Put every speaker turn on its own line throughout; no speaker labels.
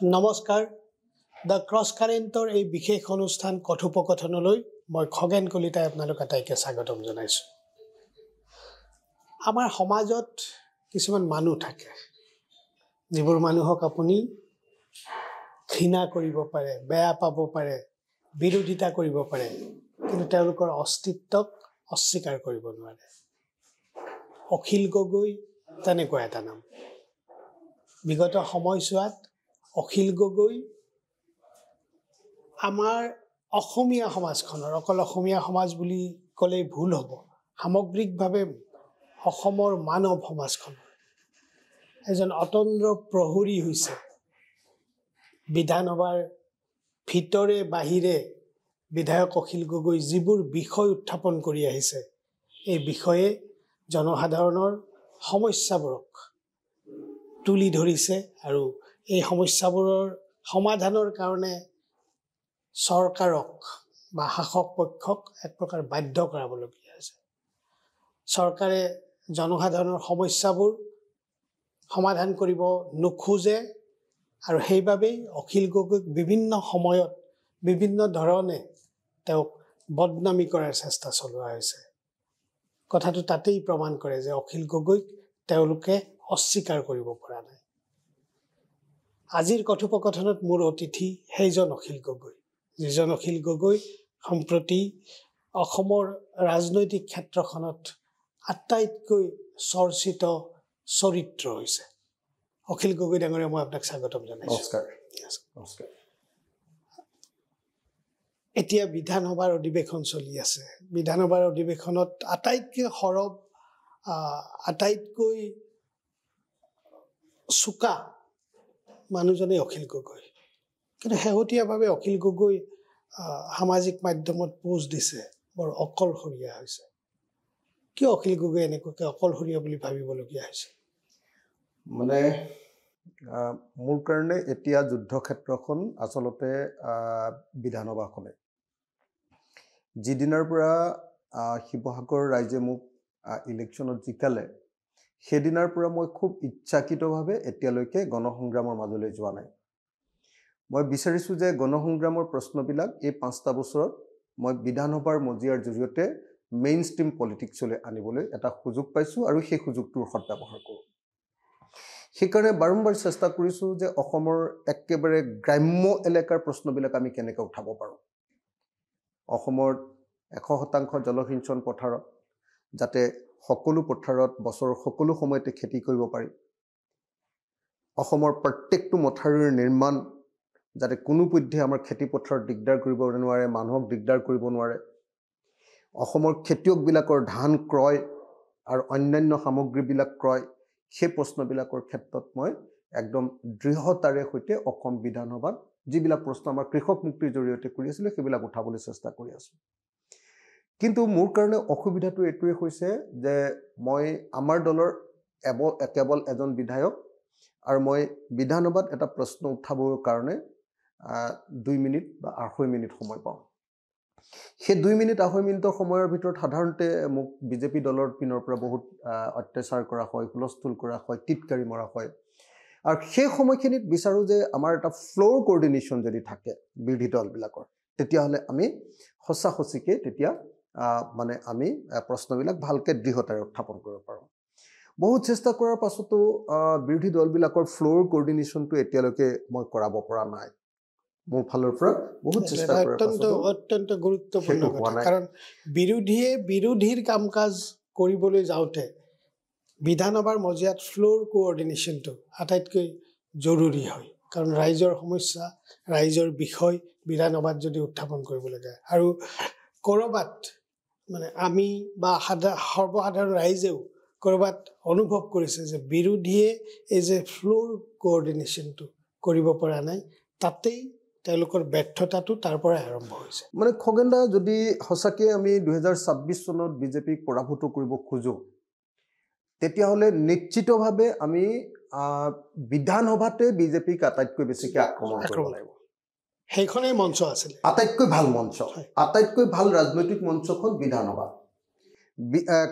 নমস্কাৰ the cross কাৰেণ্টৰ এই বিশেষ অনুষ্ঠান কথোপকথনলৈ মই খগেন কলিতাই আপোনালোক আটাইকে স্বাগতম জনাইছোঁ। আমাৰ সমাজত কিছুমান মানুহ থাকে যিবোৰ মানুহক আপুনি ঘৃণা কৰিব পাৰে, বেয়া পাব পাৰে, বিৰোধিতা কৰিব পাৰে, কিন্তু তেওঁলোকৰ অস্তিত্বক অস্বীকাৰ কৰিব নোৱাৰে। অখিল গগৈ তেনেকুৱা এটা নাম। বিগত সময়ছোৱাত অখিল গগৈ আমাৰ অসমীয়া সমাজখনৰ, অকল অসমীয়া সমাজ বুলি ক'লেই ভুল হ'ব, সামগ্ৰিকভাৱে অসমৰ মানৱ সমাজখনৰ এজন অতন্দ্ৰ প্ৰহৰী হৈছে। বিধানসভাৰ ভিতৰে বাহিৰে বিধায়ক অখিল গগৈ যিবোৰ বিষয় উত্থাপন কৰি আহিছে, এই বিষয়ে জনসাধাৰণৰ সমস্যাবোৰক তুলি ধৰিছে আৰু এই সমস্যাবোৰৰ সমাধানৰ কাৰণে চৰকাৰক বা শাসক পক্ষক এক প্ৰকাৰ বাধ্য কৰাবলগীয়া হৈছে। চৰকাৰে জনসাধাৰণৰ সমস্যাবোৰ সমাধান কৰিব নোখোজে আৰু সেইবাবেই অখিল গগৈক বিভিন্ন সময়ত বিভিন্ন ধৰণে তেওঁক বদনামী কৰাৰ চেষ্টা চলোৱা হৈছে। কথাটো তাতেই প্ৰমাণ কৰে যে অখিল গগৈক তেওঁলোকে অস্বীকাৰ কৰিব পৰা নাই। আজিৰ কথোপকথনত মোৰ অতিথি সেইজন অখিল গগৈ, যিজন অখিল গগৈ সম্প্ৰতি অসমৰ ৰাজনৈতিক ক্ষেত্ৰখনত আটাইতকৈ চৰ্চিত চৰিত্ৰ হৈছে। অখিল গগৈ ডাঙৰীয়া, মই আপোনাক স্বাগতম জনাইছোঁ।
নমস্কাৰ। নমস্কাৰ।
এতিয়া বিধানসভাৰ অধিৱেশন চলি আছে। বিধানসভাৰ অধিৱেশনত আটাইতকৈ সৰব, আটাইতকৈ চোকা মানুহজনেই অখিল গগৈ। কিন্তু শেহতীয়াভাৱে অখিল গগৈ সামাজিক মাধ্যমত পোষ্ট দিছে, বৰ অকলশৰীয়া হৈছে। কিয় অখিল গগৈ এনেকুৱাকৈ অকলশৰীয়া বুলি ভাবিবলগীয়া হৈছে?
মানে মোৰ কাৰণে এতিয়া যুদ্ধক্ষেত্ৰখন আচলতে বিধানসভাখনে। যিদিনাৰ পৰা শিৱসাগৰ ৰাইজে মোক ইলেকশ্যনত জিকালে, সেইদিনাৰ পৰা মই খুব ইচ্ছাকৃতভাৱে এতিয়ালৈকে গণসংগ্ৰামৰ মাজলৈ যোৱা নাই। মই বিচাৰিছোঁ যে গণসংগ্ৰামৰ প্ৰশ্নবিলাক এই 5টা বছৰত মই বিধানসভাৰ মজিয়াৰ জৰিয়তে মেইন ষ্ট্ৰীম পলিটিক্সলৈ আনিবলৈ এটা সুযোগ পাইছোঁ আৰু সেই সুযোগটোৰ সদ্ব্যৱহাৰ কৰোঁ। সেইকাৰণে বাৰম্বাৰ চেষ্টা কৰিছোঁ যে অসমৰ একেবাৰে গ্ৰাম্য এলেকাৰ প্ৰশ্নবিলাক আমি কেনেকৈ উঠাব পাৰোঁ। অসমৰ 100% জলসিঞ্চন পথাৰত যাতে সকলো পথাৰত বছৰৰ সকলো সময়তে খেতি কৰিব পাৰি। অসমৰ প্ৰত্যেকটো মথাউৰিৰ নিৰ্মাণ যাতে কোনোপধ্যে আমাৰ খেতি পথাৰত দিগদাৰ কৰিব নোৱাৰে, মানুহক দিগদাৰ কৰিব নোৱাৰে। অসমৰ খেতিয়কবিলাকৰ ধান ক্ৰয় আৰু অন্যান্য সামগ্ৰীবিলাক ক্ৰয়, সেই প্ৰশ্নবিলাকৰ ক্ষেত্ৰত মই একদম দৃঢ়তাৰে সৈতে অসম বিধানসভাত যিবিলাক প্ৰশ্ন আমাৰ কৃষক মুক্তিৰ জৰিয়তে কৰি আছিলে, সেইবিলাক উঠাবলৈ চেষ্টা কৰি আছোঁ। কিন্তু মোৰ কাৰণে অসুবিধাটো এইটোৱে হৈছে যে মই আমাৰ দলৰ কেৱল এজন বিধায়ক আৰু মই বিধানসভাত এটা প্ৰশ্ন উঠাবৰ কাৰণে 2 মিনিট বা 2.5 মিনিট সময় পাওঁ। সেই 2 মিনিট 2.5 মিনিটৰ সময়ৰ ভিতৰত সাধাৰণতে মোক বিজেপি দলৰ পিনৰ পৰা বহুত অত্যাচাৰ কৰা হয়, হুলস্থুল কৰা হয়, টিটকাৰি মৰা হয়। আৰু সেই সময়খিনিত বিচাৰোঁ যে আমাৰ এটা ফ্ল'ৰ কোঅৰ্ডিনেশ্যন যদি থাকে বিৰোধী দলবিলাকৰ, তেতিয়াহ'লে আমি সঁচাসঁচিকৈ তেতিয়া মানে আমি প্ৰশ্নবিলাক ভালকৈ দৃঢ়তাৰে উত্থাপন কৰিব পাৰোঁ। বহুত চেষ্টা কৰাৰ পাছতো বিৰোধী দলবিলাকৰ ফ্ল'ৰ কোঅৰ্ডিনেশ্যনটো এতিয়ালৈকে মই কৰাব পৰা নাই। মোৰ ফালৰ পৰা বহুত চেষ্টা কৰাৰ পাছতো
অত্যন্ত গুৰুত্বপূৰ্ণ কথা, কাৰণ বিৰোধীয়ে বিৰোধীৰ কাম কাজ কৰিবলৈ যাওঁতে বিধানসভাৰ মজিয়াত ফ্ল'ৰ কোঅৰ্ডিনেশ্যনটো আটাইতকৈ জৰুৰী হয়। কাৰণ ৰাইজৰ সমস্যা, ৰাইজৰ বিষয় বিধানসভাত যদি উত্থাপন কৰিব লাগে আৰু ক'ৰবাত মানে আমি বা সৰ্বসাধাৰণ ৰাইজেও ক'ৰবাত অনুভৱ কৰিছে যে বিৰোধীয়ে এই যে ফ্ল'ৰ কোঅৰ্ডিনেশ্যনটো কৰিব পৰা নাই, তাতেই তেওঁলোকৰ ব্যৰ্থতাটো তাৰ পৰাই আৰম্ভ হৈছে।
মানে খগেন দা, যদি সঁচাকৈ আমি 2026 চনত বিজেপিক পৰাভূত কৰিব খোজোঁ, তেতিয়াহ'লে নিশ্চিতভাৱে আমি বিধানসভাতে বিজেপিক আটাইতকৈ বেছিকৈ আক্ৰমণ কৰিব লাগিব।
সেইখনেই মঞ্চ আছিলে,
আটাইতকৈ ভাল মঞ্চ, আটাইতকৈ ভাল ৰাজনৈতিক মঞ্চখন বিধানসভা।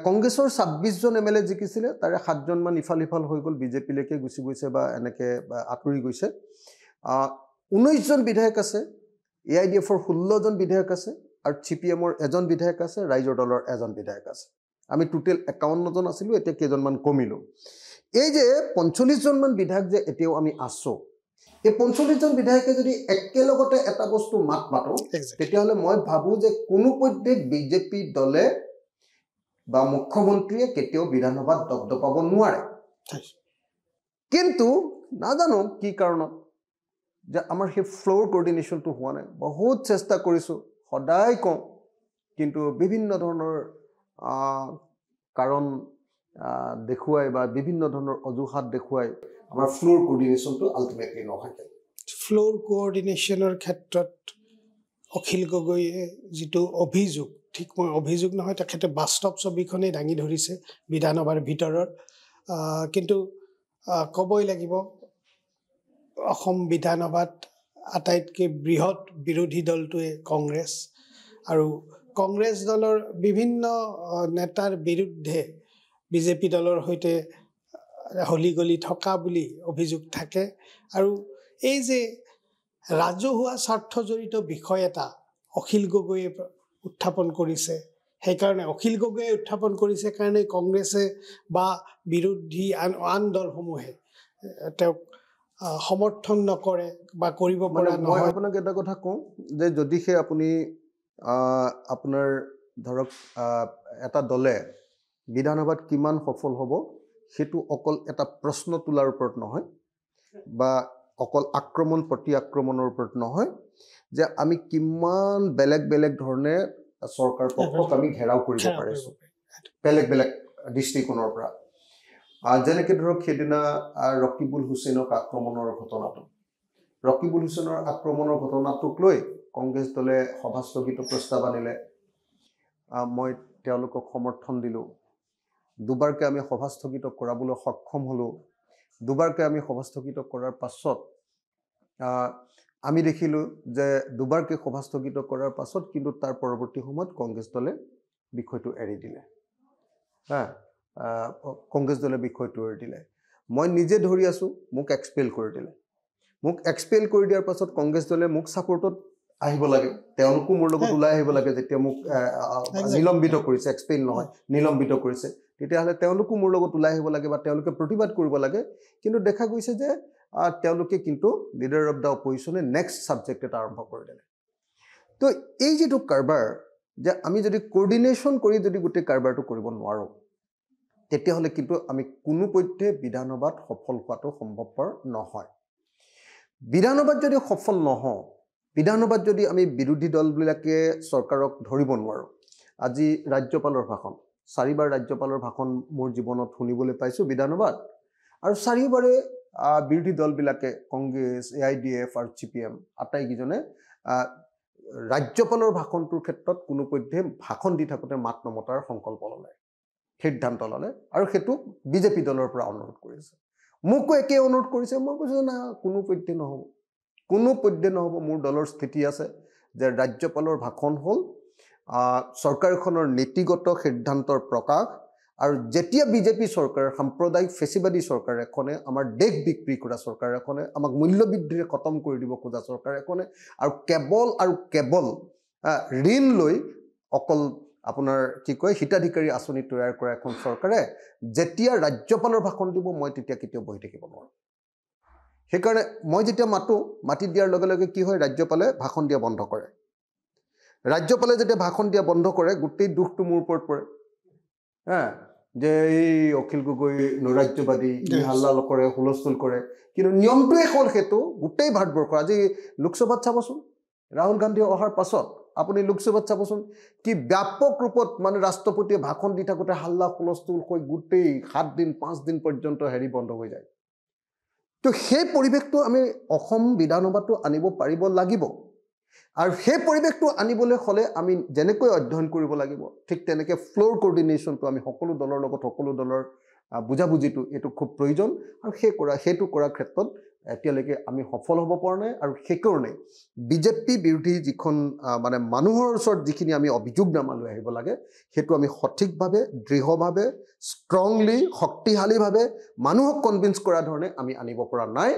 কংগ্ৰেছৰ 26জন MLA জিকিছিলে, তাৰে 7জনমান ইফাল সিফাল হৈ গ'ল, বিজেপিলৈকে গুচি গৈছে বা এনেকৈ আঁতৰি গৈছে। 19জন বিধায়ক আছে, AIDFৰ 16জন বিধায়ক আছে, আৰু CPMৰ 1জন বিধায়ক আছে, ৰাইজৰ দলৰ 1জন বিধায়ক আছে। আমি টোটেল 51জন আছিলোঁ, এতিয়া কেইজনমান কমিলোঁ। এই যে 45জন মান বিধায়ক যে এতিয়াও আমি আছোঁ, এই 45জন বিধায়কে যদি একেলগতে এটা বস্তু মাত মাতো, তেতিয়াহ'লে মই ভাবোঁ যে কোনোপধ্যে বিজেপি দলে বা মুখ্যমন্ত্ৰীয়ে কেতিয়াও বিধানসভাত দপদপাব নোৱাৰে। কিন্তু নাজানো কি কাৰণত যে আমাৰ সেই ফ্ল'ৰ কোৰ্ডিনেশ্যনটো হোৱা নাই। বহুত চেষ্টা কৰিছোঁ, সদায় কওঁ, কিন্তু বিভিন্ন ধৰণৰ কাৰণ দেখুৱাই বা বিভিন্ন ধৰণৰ অজুহাত দেখুৱাই আমাৰ ফ্ল'ৰ কোৰ্ডিনেশ্যনটো আল্টিমেটলি নহয়।
ফ্ল'ৰ কোঅৰ্ডিনেশ্যনৰ ক্ষেত্ৰত অখিল গগৈয়ে যিটো অভিযোগ, ঠিক মই অভিযোগ নহয়, তেখেতে বাস্তৱ ছবিখনেই দাঙি ধৰিছে বিধানসভাৰ ভিতৰত। কিন্তু ক'বই লাগিব, অসম বিধানসভাত আটাইতকৈ বৃহৎ বিৰোধী দলটোৱে কংগ্ৰেছ, আৰু কংগ্ৰেছ দলৰ বিভিন্ন নেতাৰ বিৰুদ্ধে বিজেপি দলৰ সৈতে হলিগলি থকা বুলি অভিযোগ থাকে। আৰু এই যে ৰাজহুৱা স্বাৰ্থজড়িত বিষয় এটা অখিল গগৈয়ে উত্থাপন কৰিছে, সেইকাৰণে অখিল গগৈয়ে উত্থাপন কৰিছে কাৰণে কংগ্ৰেছে বা বিৰোধী আন দলসমূহে তেওঁক সমৰ্থন নকৰে বা কৰিব পৰা নহয়।
মই আপোনাক এটা কথা কওঁ যে যদিহে আপুনি আপোনাৰ ধৰক এটা দলে বিধানসভাত কিমান সফল হ'ব, সেইটো অকল এটা প্ৰশ্ন তোলাৰ ওপৰত নহয় বা অকল আক্ৰমণ প্ৰতি আক্ৰমণৰ ওপৰত নহয়, যে আমি কিমান বেলেগ বেলেগ ধৰণে চৰকাৰ পক্ষক আমি ঘেৰাও কৰিব পাৰিছোঁ বেলেগ বেলেগ দৃষ্টিকোণৰ পৰা। যেনেকৈ ধৰক সেইদিনা ৰকিবুল হুছেইনক আক্ৰমণৰ ঘটনাটো, ৰকিবুল হুছেইনৰ আক্ৰমণৰ ঘটনাটোক লৈ কংগ্ৰেছ দলে সভাস্থগিত প্ৰস্তাৱ আনিলে, মই তেওঁলোকক সমৰ্থন দিলোঁ। দুবাৰকৈ আমি সভাস্থগিত কৰাবলৈ সক্ষম হ'লোঁ। দুবাৰকৈ আমি সভাস্থগিত কৰাৰ পাছত আমি দেখিলোঁ যে দুবাৰকৈ সভাস্থগিত কৰাৰ পাছত কিন্তু তাৰ পৰৱৰ্তী সময়ত কংগ্ৰেছ দলে বিষয়টো এৰি দিলে। কংগ্ৰেছ দলে বিষয়টো এৰি দিলে। মই নিজে ধৰি আছোঁ, মোক এক্সপেল কৰি দিলে। মোক এক্সপেল কৰি দিয়াৰ পাছত কংগ্ৰেছ দলে মোক ছাপোৰ্টত আহিব লাগে, তেওঁলোকো মোৰ লগত ওলাই আহিব লাগে। যেতিয়া মোক নিলম্বিত কৰিছে, এক্সপেল নহয়, নিলম্বিত কৰিছে, তেতিয়াহ'লে তেওঁলোকো মোৰ লগত ওলাই আহিব লাগে বা তেওঁলোকে প্ৰতিবাদ কৰিব লাগে। কিন্তু দেখা গৈছে যে তেওঁলোকে কিন্তু লিডাৰ অফ দ্য অপজিশ্যনে নেক্সট ছাবজেক্ট এটা আৰম্ভ কৰি দিলে। তো এই যিটো কাৰবাৰ, যে আমি যদি কোৰ্ডিনেশ্যন কৰি যদি গোটেই কাৰবাৰটো কৰিব নোৱাৰোঁ, তেতিয়াহ'লে কিন্তু আমি কোনোপধ্যে বিধানসভাত সফল হোৱাটো সম্ভৱপৰ নহয়। বিধানসভাত যদি সফল নহওঁ, বিধানসভাত যদি আমি বিৰোধী দলবিলাকে চৰকাৰক ধৰিব নোৱাৰোঁ, আজি ৰাজ্যপালৰ ভাষণ, 4বাৰ ৰাজ্যপালৰ ভাষণ মোৰ জীৱনত শুনিবলৈ পাইছোঁ বিধানসভাত, আৰু 4বাৰে বিৰোধী দলবিলাকে কংগ্ৰেছ, AIDF আৰু CPM আটাইকেইজনে ৰাজ্যপালৰ ভাষণটোৰ ক্ষেত্ৰত কোনোপধ্যে ভাষণ দি থাকোঁতে মাত নমতাৰ সংকল্প ল'লে, সিদ্ধান্ত ল'লে, আৰু সেইটো বিজেপি দলৰ পৰা অনুৰোধ কৰিছে। মোকো একেই অনুৰোধ কৰিছে। মই কৈছোঁ না, কোনোপধ্যে নহ'ব, কোনোপধ্যে নহ'ব। মোৰ দলৰ স্থিতি আছে যে ৰাজ্যপালৰ ভাষণ হ'ল চৰকাৰখনৰ নীতিগত সিদ্ধান্তৰ প্ৰকাশ, আৰু যেতিয়া বিজেপি চৰকাৰ, সাম্প্ৰদায়িক ফেচিবাদী চৰকাৰ এখনে, আমাৰ দেশ বিক্ৰী কৰা চৰকাৰ এখনে, আমাক মূল্যবৃদ্ধিৰে খতম কৰি দিব খোজা চৰকাৰ এখনে, আৰু কেৱল ঋণ লৈ অকল আপোনাৰ কি কয় হিতাধিকাৰী আঁচনি তৈয়াৰ কৰা এখন চৰকাৰে যেতিয়া ৰাজ্যপালৰ ভাষণ দিব, মই তেতিয়া কেতিয়াও বহি থাকিব নোৱাৰোঁ। সেইকাৰণে মই যেতিয়া মাতি দিয়াৰ লগে লগে কি হয়, ৰাজ্যপালে ভাষণ দিয়া বন্ধ কৰে। ৰাজ্যপালে যেতিয়া ভাষণ দিয়া বন্ধ কৰে, গোটেই দুখটো মোৰ ওপৰত পৰে। যে এই অখিল গগৈ নৈৰাজ্যবাদী, হাল্লা কৰে, হুলস্থুল কৰে। কিন্তু নিয়মটোৱে হ'ল সেইটো গোটেই ভাৰতবৰ্ষ। আজি লোকসভাত চাবচোন, ৰাহুল গান্ধী অহাৰ পাছত আপুনি লোকসভাত চাবচোন, কি ব্যাপক ৰূপত মানে ৰাষ্ট্ৰপতিয়ে ভাষণ দি থাকোঁতে হাল্লা হুলস্থুল হৈ গোটেই 7 দিন 5 দিন পৰ্যন্ত বন্ধ হৈ যায়। তো সেই পৰিৱেশটো আমি অসম বিধানসভাতো আনিব পাৰিব লাগিব, আৰু সেই পৰিৱেশটো আনিবলৈ হ'লে আমি যেনেকৈ অধ্যয়ন কৰিব লাগিব, ঠিক তেনেকৈ ফ্ল'ৰ কোৰ্ডিনেশ্যনটো আমি সকলো দলৰ লগত, সকলো দলৰ বুজাবুজিটো এইটো খুব প্ৰয়োজন। আৰু সেইটো কৰাৰ ক্ষেত্ৰত এতিয়ালৈকে আমি সফল হ'ব পৰা নাই। আৰু সেইকাৰণে বিজেপি বিৰোধী যিখন মানে মানুহৰ ওচৰত যিখিনি আমি অভিযোগনামা লৈ আহিব লাগে, সেইটো আমি সঠিকভাৱে, দৃঢ়ভাৱে, ষ্ট্ৰংলি, শক্তিশালীভাৱে মানুহক কনভিন্স কৰা ধৰণে আমি আনিব পৰা নাই।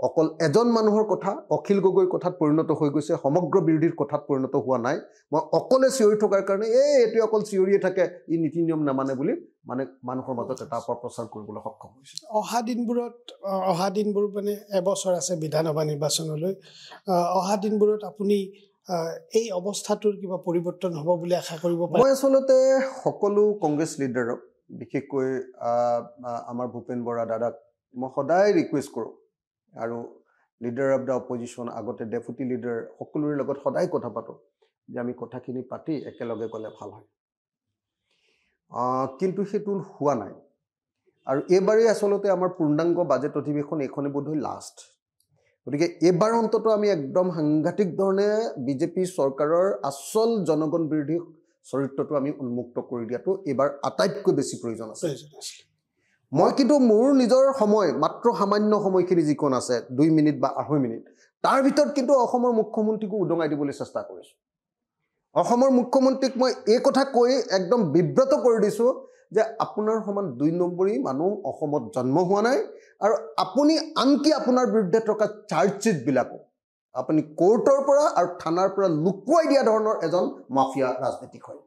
অকল এজন মানুহৰ কথা অখিল গগৈৰ কথাত পৰিণত হৈ গৈছে, সমগ্ৰ বিৰোধীৰ কথাত পৰিণত হোৱা নাই। মই অকলে চিঞৰি থকাৰ কাৰণে এইটো অকল চিঞৰিয়ে থাকে, ই নীতি নিয়ম নামানে বুলি মানে মানুহৰ মাজত এটা অপপ্ৰচাৰ কৰিবলৈ সক্ষম হৈছে।
অহা দিনবোৰ মানে এবছৰ আছে বিধানসভা নিৰ্বাচনলৈ, অহা দিনবোৰত আপুনি এই অৱস্থাটোৰ কিবা পৰিৱৰ্তন হ'ব বুলি আশা কৰিব পাৰে?
মই আচলতে সকলো কংগ্ৰেছ লিডাৰক, বিশেষকৈ আমাৰ ভূপেন বৰা দাদাক মই সদায় ৰিকুৱেষ্ট কৰোঁ, আৰু লিডাৰ অফ দ্য অপজিশ্যন আগতে ডেপুটি লিডাৰ সকলোৰে লগত সদায় কথা পাতোঁ যে আমি কথাখিনি পাতি একেলগে গ'লে ভাল হয়। কিন্তু সেইটো হোৱা নাই। আৰু এইবাৰেই আচলতে আমাৰ পূৰ্ণাংগ বাজেট অধিৱেশন এইখনেই বোধহয় লাষ্ট। গতিকে এইবাৰ অন্তত আমি একদম সাংঘাতিক ধৰণে বিজেপি চৰকাৰৰ আচল জনগণ বিৰোধী চৰিত্ৰটো আমি উন্মুক্ত কৰি দিয়াটো এইবাৰ আটাইতকৈ বেছি প্ৰয়োজন আছে। মই কিন্তু মোৰ নিজৰ সময় মাত্ৰ সামান্য সময়খিনি যিখন আছে 2 মিনিট বা 2.5 মিনিট, তাৰ ভিতৰত কিন্তু অসমৰ মুখ্যমন্ত্ৰীকো উদঙাই দিবলৈ চেষ্টা কৰিছোঁ। অসমৰ মুখ্যমন্ত্ৰীক মই এই কথা কৈ একদম বিব্ৰত কৰি দিছোঁ যে আপোনাৰ সমান 2 নম্বৰী মানুহ অসমত জন্ম হোৱা নাই, আৰু আপুনি আনকি আপোনাৰ বিৰুদ্ধে থকা চাৰ্জশ্বিটবিলাকো আপুনি কোৰ্টৰ পৰা আৰু থানাৰ পৰা লুকুৱাই দিয়া ধৰণৰ এজন মাফিয়া ৰাজনীতিক হয়।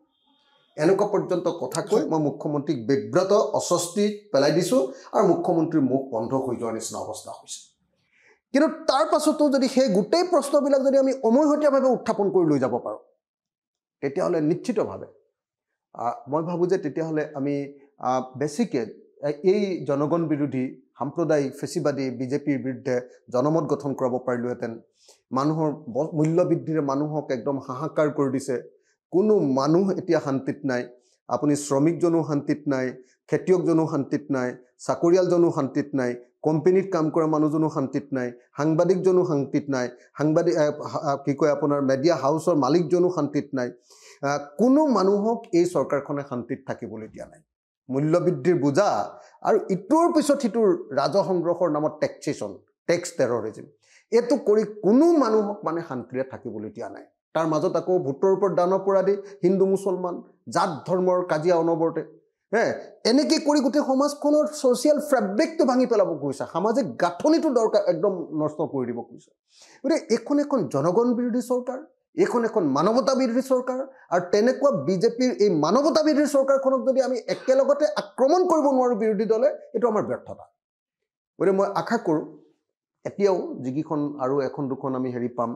এনেকুৱা পৰ্যন্ত কথা কৈ মই মুখ্যমন্ত্ৰীক বিব্ৰত অস্বস্তি পেলাই দিছোঁ, আৰু মুখ্যমন্ত্ৰীৰ মুখ বন্ধ হৈ যোৱাৰ নিচিনা অৱস্থা হৈছে। কিন্তু তাৰ পাছতো যদি সেই গোটেই প্ৰশ্নবিলাক যদি আমি অমৈহতীয়াভাৱে উত্থাপন কৰি লৈ যাব পাৰোঁ, তেতিয়াহ'লে নিশ্চিতভাৱে মই ভাবোঁ যে তেতিয়াহ'লে আমি বেছিকৈ এই জনগণ বিৰোধী সাম্প্ৰদায়িক ফেচিবাদী বিজেপিৰ বিৰুদ্ধে জনমত গঠন কৰাব পাৰিলোহেঁতেন। মানুহৰ মূল্য বৃদ্ধিৰে মানুহক একদম হাহাকাৰ কৰি দিছে। কোনো মানুহ এতিয়া শান্তিত নাই। আপুনি শ্ৰমিকজনো শান্তিত নাই, খেতিয়কজনো শান্তিত নাই, চাকৰিয়ালজনো শান্তিত নাই, কোম্পানীত কাম কৰা মানুহজনো শান্তিত নাই, সাংবাদিকজনো শান্তিত নাই, আপোনাৰ মেডিয়া হাউচৰ মালিকজনো শান্তিত নাই। কোনো মানুহক এই চৰকাৰখনে শান্তিত থাকিবলৈ দিয়া নাই। মূল্যবৃদ্ধিৰ বোজা আৰু ইটোৰ পিছত সিটোৰ ৰাজহ সংগ্ৰহৰ নামত টেক্সেশ্যন, টেক্স টেৰৰিজিম, এইটো কৰি কোনো মানুহক মানে শান্তিৰে থাকিবলৈ দিয়া নাই। তাৰ মাজত আকৌ ভোটৰ ওপৰত দান পৰা দি হিন্দু মুছলমান জাত ধৰ্মৰ কাজিয়া অনবৰতে, এনেকৈ কৰি গোটেই সমাজখনৰ ছ'চিয়েল ফেব্ৰিকটো ভাঙি পেলাব খুজিছে, সামাজিক গাঁথনিটো দৰকাৰ একদম নষ্ট কৰি দিব খুজিছে। গতিকে এইখন এখন জনগণ বিৰোধী চৰকাৰ, এইখন এখন মানৱতা বিৰোধী চৰকাৰ, আৰু তেনেকুৱা বিজেপিৰ এই মানৱতা বিৰোধী চৰকাৰখনক যদি আমি একেলগতে আক্ৰমণ কৰিব নোৱাৰোঁ বিৰোধী দলে, এইটো আমাৰ ব্যৰ্থতা। গতিকে মই আশা কৰোঁ এতিয়াও যিকেইখন আৰু 1-2খন আমি পাম,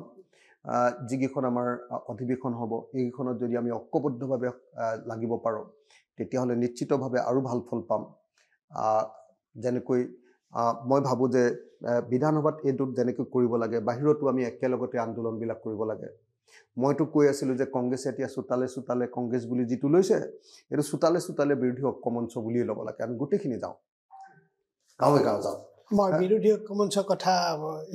যিকেইখন আমাৰ অধিৱেশন হ'ব, এইকেইখনত যদি আমি ঐক্যবদ্ধভাৱে লাগিব পাৰোঁ, তেতিয়াহ'লে নিশ্চিতভাৱে আৰু ভাল ফল পাম। যেনেকৈ মই ভাবোঁ যে বিধানসভাত এইটোত যেনেকৈ কৰিব লাগে, বাহিৰতো আমি একেলগতে আন্দোলনবিলাক কৰিব লাগে। মইতো কৈ আছিলোঁ যে কংগ্ৰেছে এতিয়া চোতালে চোতালে কংগ্ৰেছ বুলি যিটো লৈছে, এইটো চোতালে চোতালে বিৰোধী ঐক্যমঞ্চ বুলিয়ে ল'ব লাগে। আমি গোটেইখিনি যাওঁ, গাঁৱে গাঁও যাওঁ।
মই বিৰোধী ঐক্যমঞ্চৰ কথা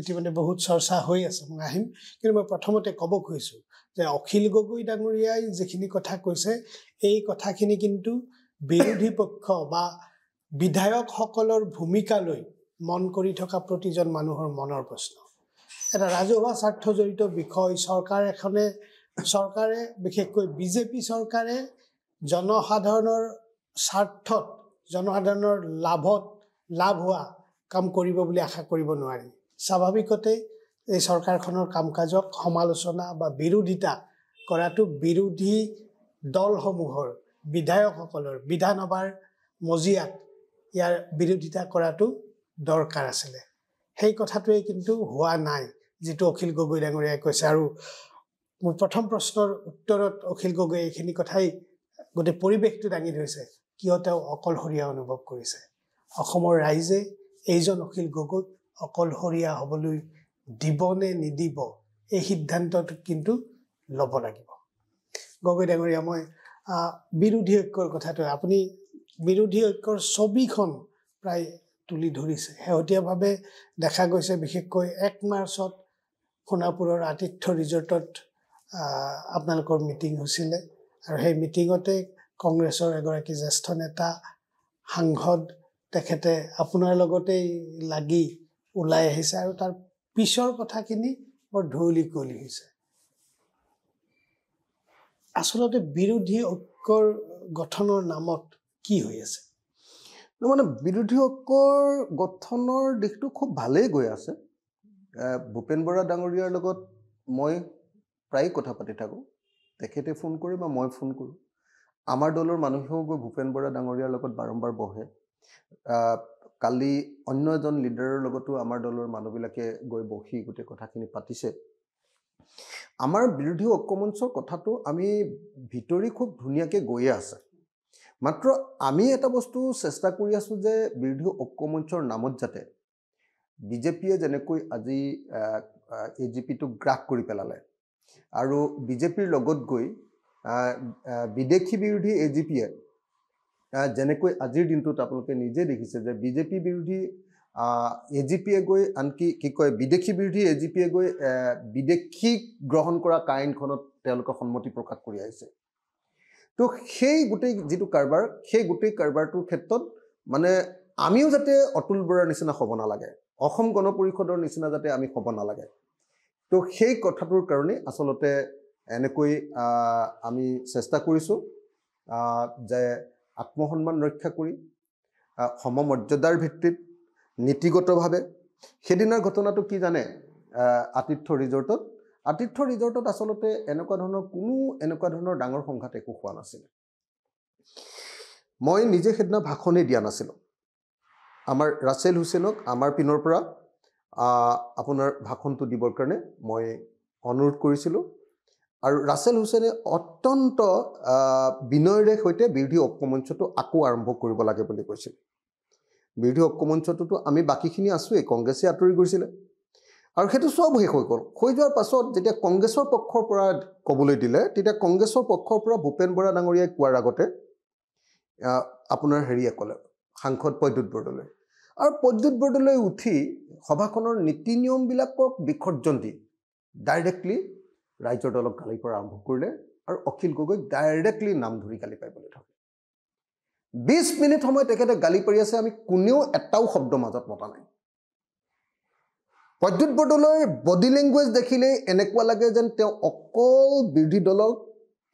ইতিমধ্যে বহুত চৰ্চা হৈ আছে, মই আহিম। কিন্তু মই প্ৰথমতে ক'ব খুজিছোঁ যে অখিল গগৈ ডাঙৰীয়াই যিখিনি কথা কৈছে, এই কথাখিনি কিন্তু বিৰোধী পক্ষ বা বিধায়কসকলৰ ভূমিকালৈ মন কৰি থকা প্ৰতিজন মানুহৰ মনৰ প্ৰশ্ন। এটা ৰাজহুৱা স্বাৰ্থ জড়িত বিষয়, চৰকাৰে বিশেষকৈ বিজেপি চৰকাৰে জনসাধাৰণৰ স্বাৰ্থত, জনসাধাৰণৰ লাভ হোৱা কাম কৰিব বুলি আশা কৰিব নোৱাৰি। স্বাভাৱিকতে এই চৰকাৰখনৰ কাম কাজক সমালোচনা বা বিৰোধিতা কৰাটো বিৰোধী দলসমূহৰ বিধায়কসকলৰ বিধানসভাৰ মজিয়াত ইয়াৰ বিৰোধিতা কৰাটো দৰকাৰ আছিলে। সেই কথাটোৱে কিন্তু হোৱা নাই, যিটো অখিল গগৈ ডাঙৰীয়াই কৈছে। আৰু মোৰ প্ৰথম প্ৰশ্নৰ উত্তৰত অখিল গগৈ এইখিনি কথাই গোটেই পৰিৱেশটো দাঙি ধৰিছে, কিয় তেওঁ অকলশৰীয়া অনুভৱ কৰিছে। অসমৰ ৰাইজে এইজন অখিল গগৈক অকলশৰীয়া হ'বলৈ দিবনে নিদিব, এই সিদ্ধান্তটো কিন্তু ল'ব লাগিব। গগৈ ডাঙৰীয়া, মই বিৰোধী ঐক্যৰ কথাটো, আপুনি বিৰোধী ঐক্যৰ ছবিখন প্ৰায় তুলি ধৰিছে। শেহতীয়াভাৱে দেখা গৈছে, বিশেষকৈ 1 মাৰ্চত সোণাপুৰৰ আতিথ্য ৰিজৰ্টত আপোনালোকৰ মিটিং হৈছিলে, আৰু সেই মিটিঙতে কংগ্ৰেছৰ এগৰাকী জ্যেষ্ঠ নেতা সাংসদ তেখেতে আপোনাৰ লগতেই লাগি ওলাই আহিছে, আৰু তাৰ পিছৰ কথাখিনি বৰ ধৌলি কুঁৱলী হৈছে। আচলতে বিৰোধী ঐক্যৰ গঠনৰ নামত কি হৈ আছে?
মানে বিৰোধী ঐক্যৰ গঠনৰ দিশটো খুব ভালেই গৈ আছে। ভূপেন বৰা ডাঙৰীয়াৰ লগত মই প্ৰায় কথা পাতি থাকোঁ তেখেতে ফোন কৰে বা মই ফোন কৰোঁ আমাৰ দলৰ মানুহেও গৈ ভূপেন বৰা ডাঙৰীয়াৰ লগত বাৰম্বাৰ বহে কালি অন্য এজন লিডাৰৰ লগতো আমাৰ দলৰ মানুহবিলাকে গৈ বহি গোটেই কথাখিনি পাতিছে আমাৰ বিৰোধী ঐক্যমঞ্চৰ কথাটো আমি ভিতৰি খুব ধুনীয়াকৈ গৈয়ে আছে মাত্ৰ আমি এটা বস্তু চেষ্টা কৰি আছোঁ যে বিৰোধী ঐক্যমঞ্চৰ নামত যাতে বিজেপিয়ে যেনেকৈ আজি এজিপিটোক গ্ৰাস কৰি পেলালে আৰু বিজেপিৰ লগত গৈ বিদেশী বিৰোধী এজিপিয়ে যেনেকৈ আজিৰ দিনটোত আপোনালোকে নিজে দেখিছে যে বিজেপি বিৰোধী এজিপিয়ে গৈ আনকি কি কয় বিদেশী বিৰোধী এজিপিয়ে গৈ বিদেশী গ্ৰহণ কৰা আইনখনত তেওঁলোকে সন্মতি প্ৰকাশ কৰি আহিছে তো সেই গোটেই যিটো কাৰবাৰ সেই গোটেই কাৰবাৰটোৰ ক্ষেত্ৰত মানে আমিও যাতে অতুল বৰাৰ নিচিনা হ'ব নালাগে অসম গণ পৰিষদৰ নিচিনা যাতে আমি হ'ব নালাগে তো সেই কথাটোৰ কাৰণে আচলতে এনেকৈ আমি চেষ্টা কৰিছোঁ যে আত্মসন্মান ৰক্ষা কৰি সমমৰ্যাদাৰ ভিত্তিত নীতিগতভাৱে সেইদিনাৰ ঘটনাটো কি জানে আতিথ্য ৰিজৰ্টত আচলতে এনেকুৱা ধৰণৰ ডাঙৰ সংঘাত একো হোৱা নাছিলে মই নিজে সেইদিনা ভাষণেই দিয়া নাছিলোঁ আমাৰ ৰাছেল হুছেইনক আমাৰ পিনৰ পৰা আপোনাৰ ভাষণটো দিবৰ কাৰণে মই অনুৰোধ কৰিছিলোঁ আৰু ৰাছেল হুছেইনে অত্যন্ত বিনয়েৰে সৈতে বিৰোধী ঐক্যমঞ্চটো আকৌ আৰম্ভ কৰিব লাগে বুলি কৈছিল বিৰোধী ঐক্যমঞ্চটোতো আমি বাকীখিনি আছোঁৱেই কংগ্ৰেছে আঁতৰি গৈছিলে আৰু সেইটো সব শেষ হৈ গ'ল হৈ যোৱাৰ পাছত যেতিয়া কংগ্ৰেছৰ পক্ষৰ পৰা ক'বলৈ দিলে তেতিয়া কংগ্ৰেছৰ পক্ষৰ পৰা ভূপেন বৰা ডাঙৰীয়াই কোৱাৰ আগতে আপোনাৰ হেৰিয়ে ক'লে সাংসদ প্ৰদ্যুৎ বৰদলৈ আৰু প্ৰদ্যুৎ বৰদলৈ উঠি সভাখনৰ নীতি নিয়মবিলাকক বিসৰ্জন দি ডাইৰেক্টলি ৰাইজৰ দলক গালি পৰা আৰম্ভ কৰিলে আৰু অখিল গগৈক ডাইৰেক্টলি নাম ধৰি গালি পাৰিবলৈ ধৰে 20 মিনিট সময় তেখেতে গালি পাৰি আছে আমি কোনেও এটাও শব্দ মাজত মতা নাই প্ৰদ্যুৎ বৰদলৈৰ বডি লেংগুৱেজ দেখিলেই এনেকুৱা লাগে যেন তেওঁ অকল বিৰোধী দলক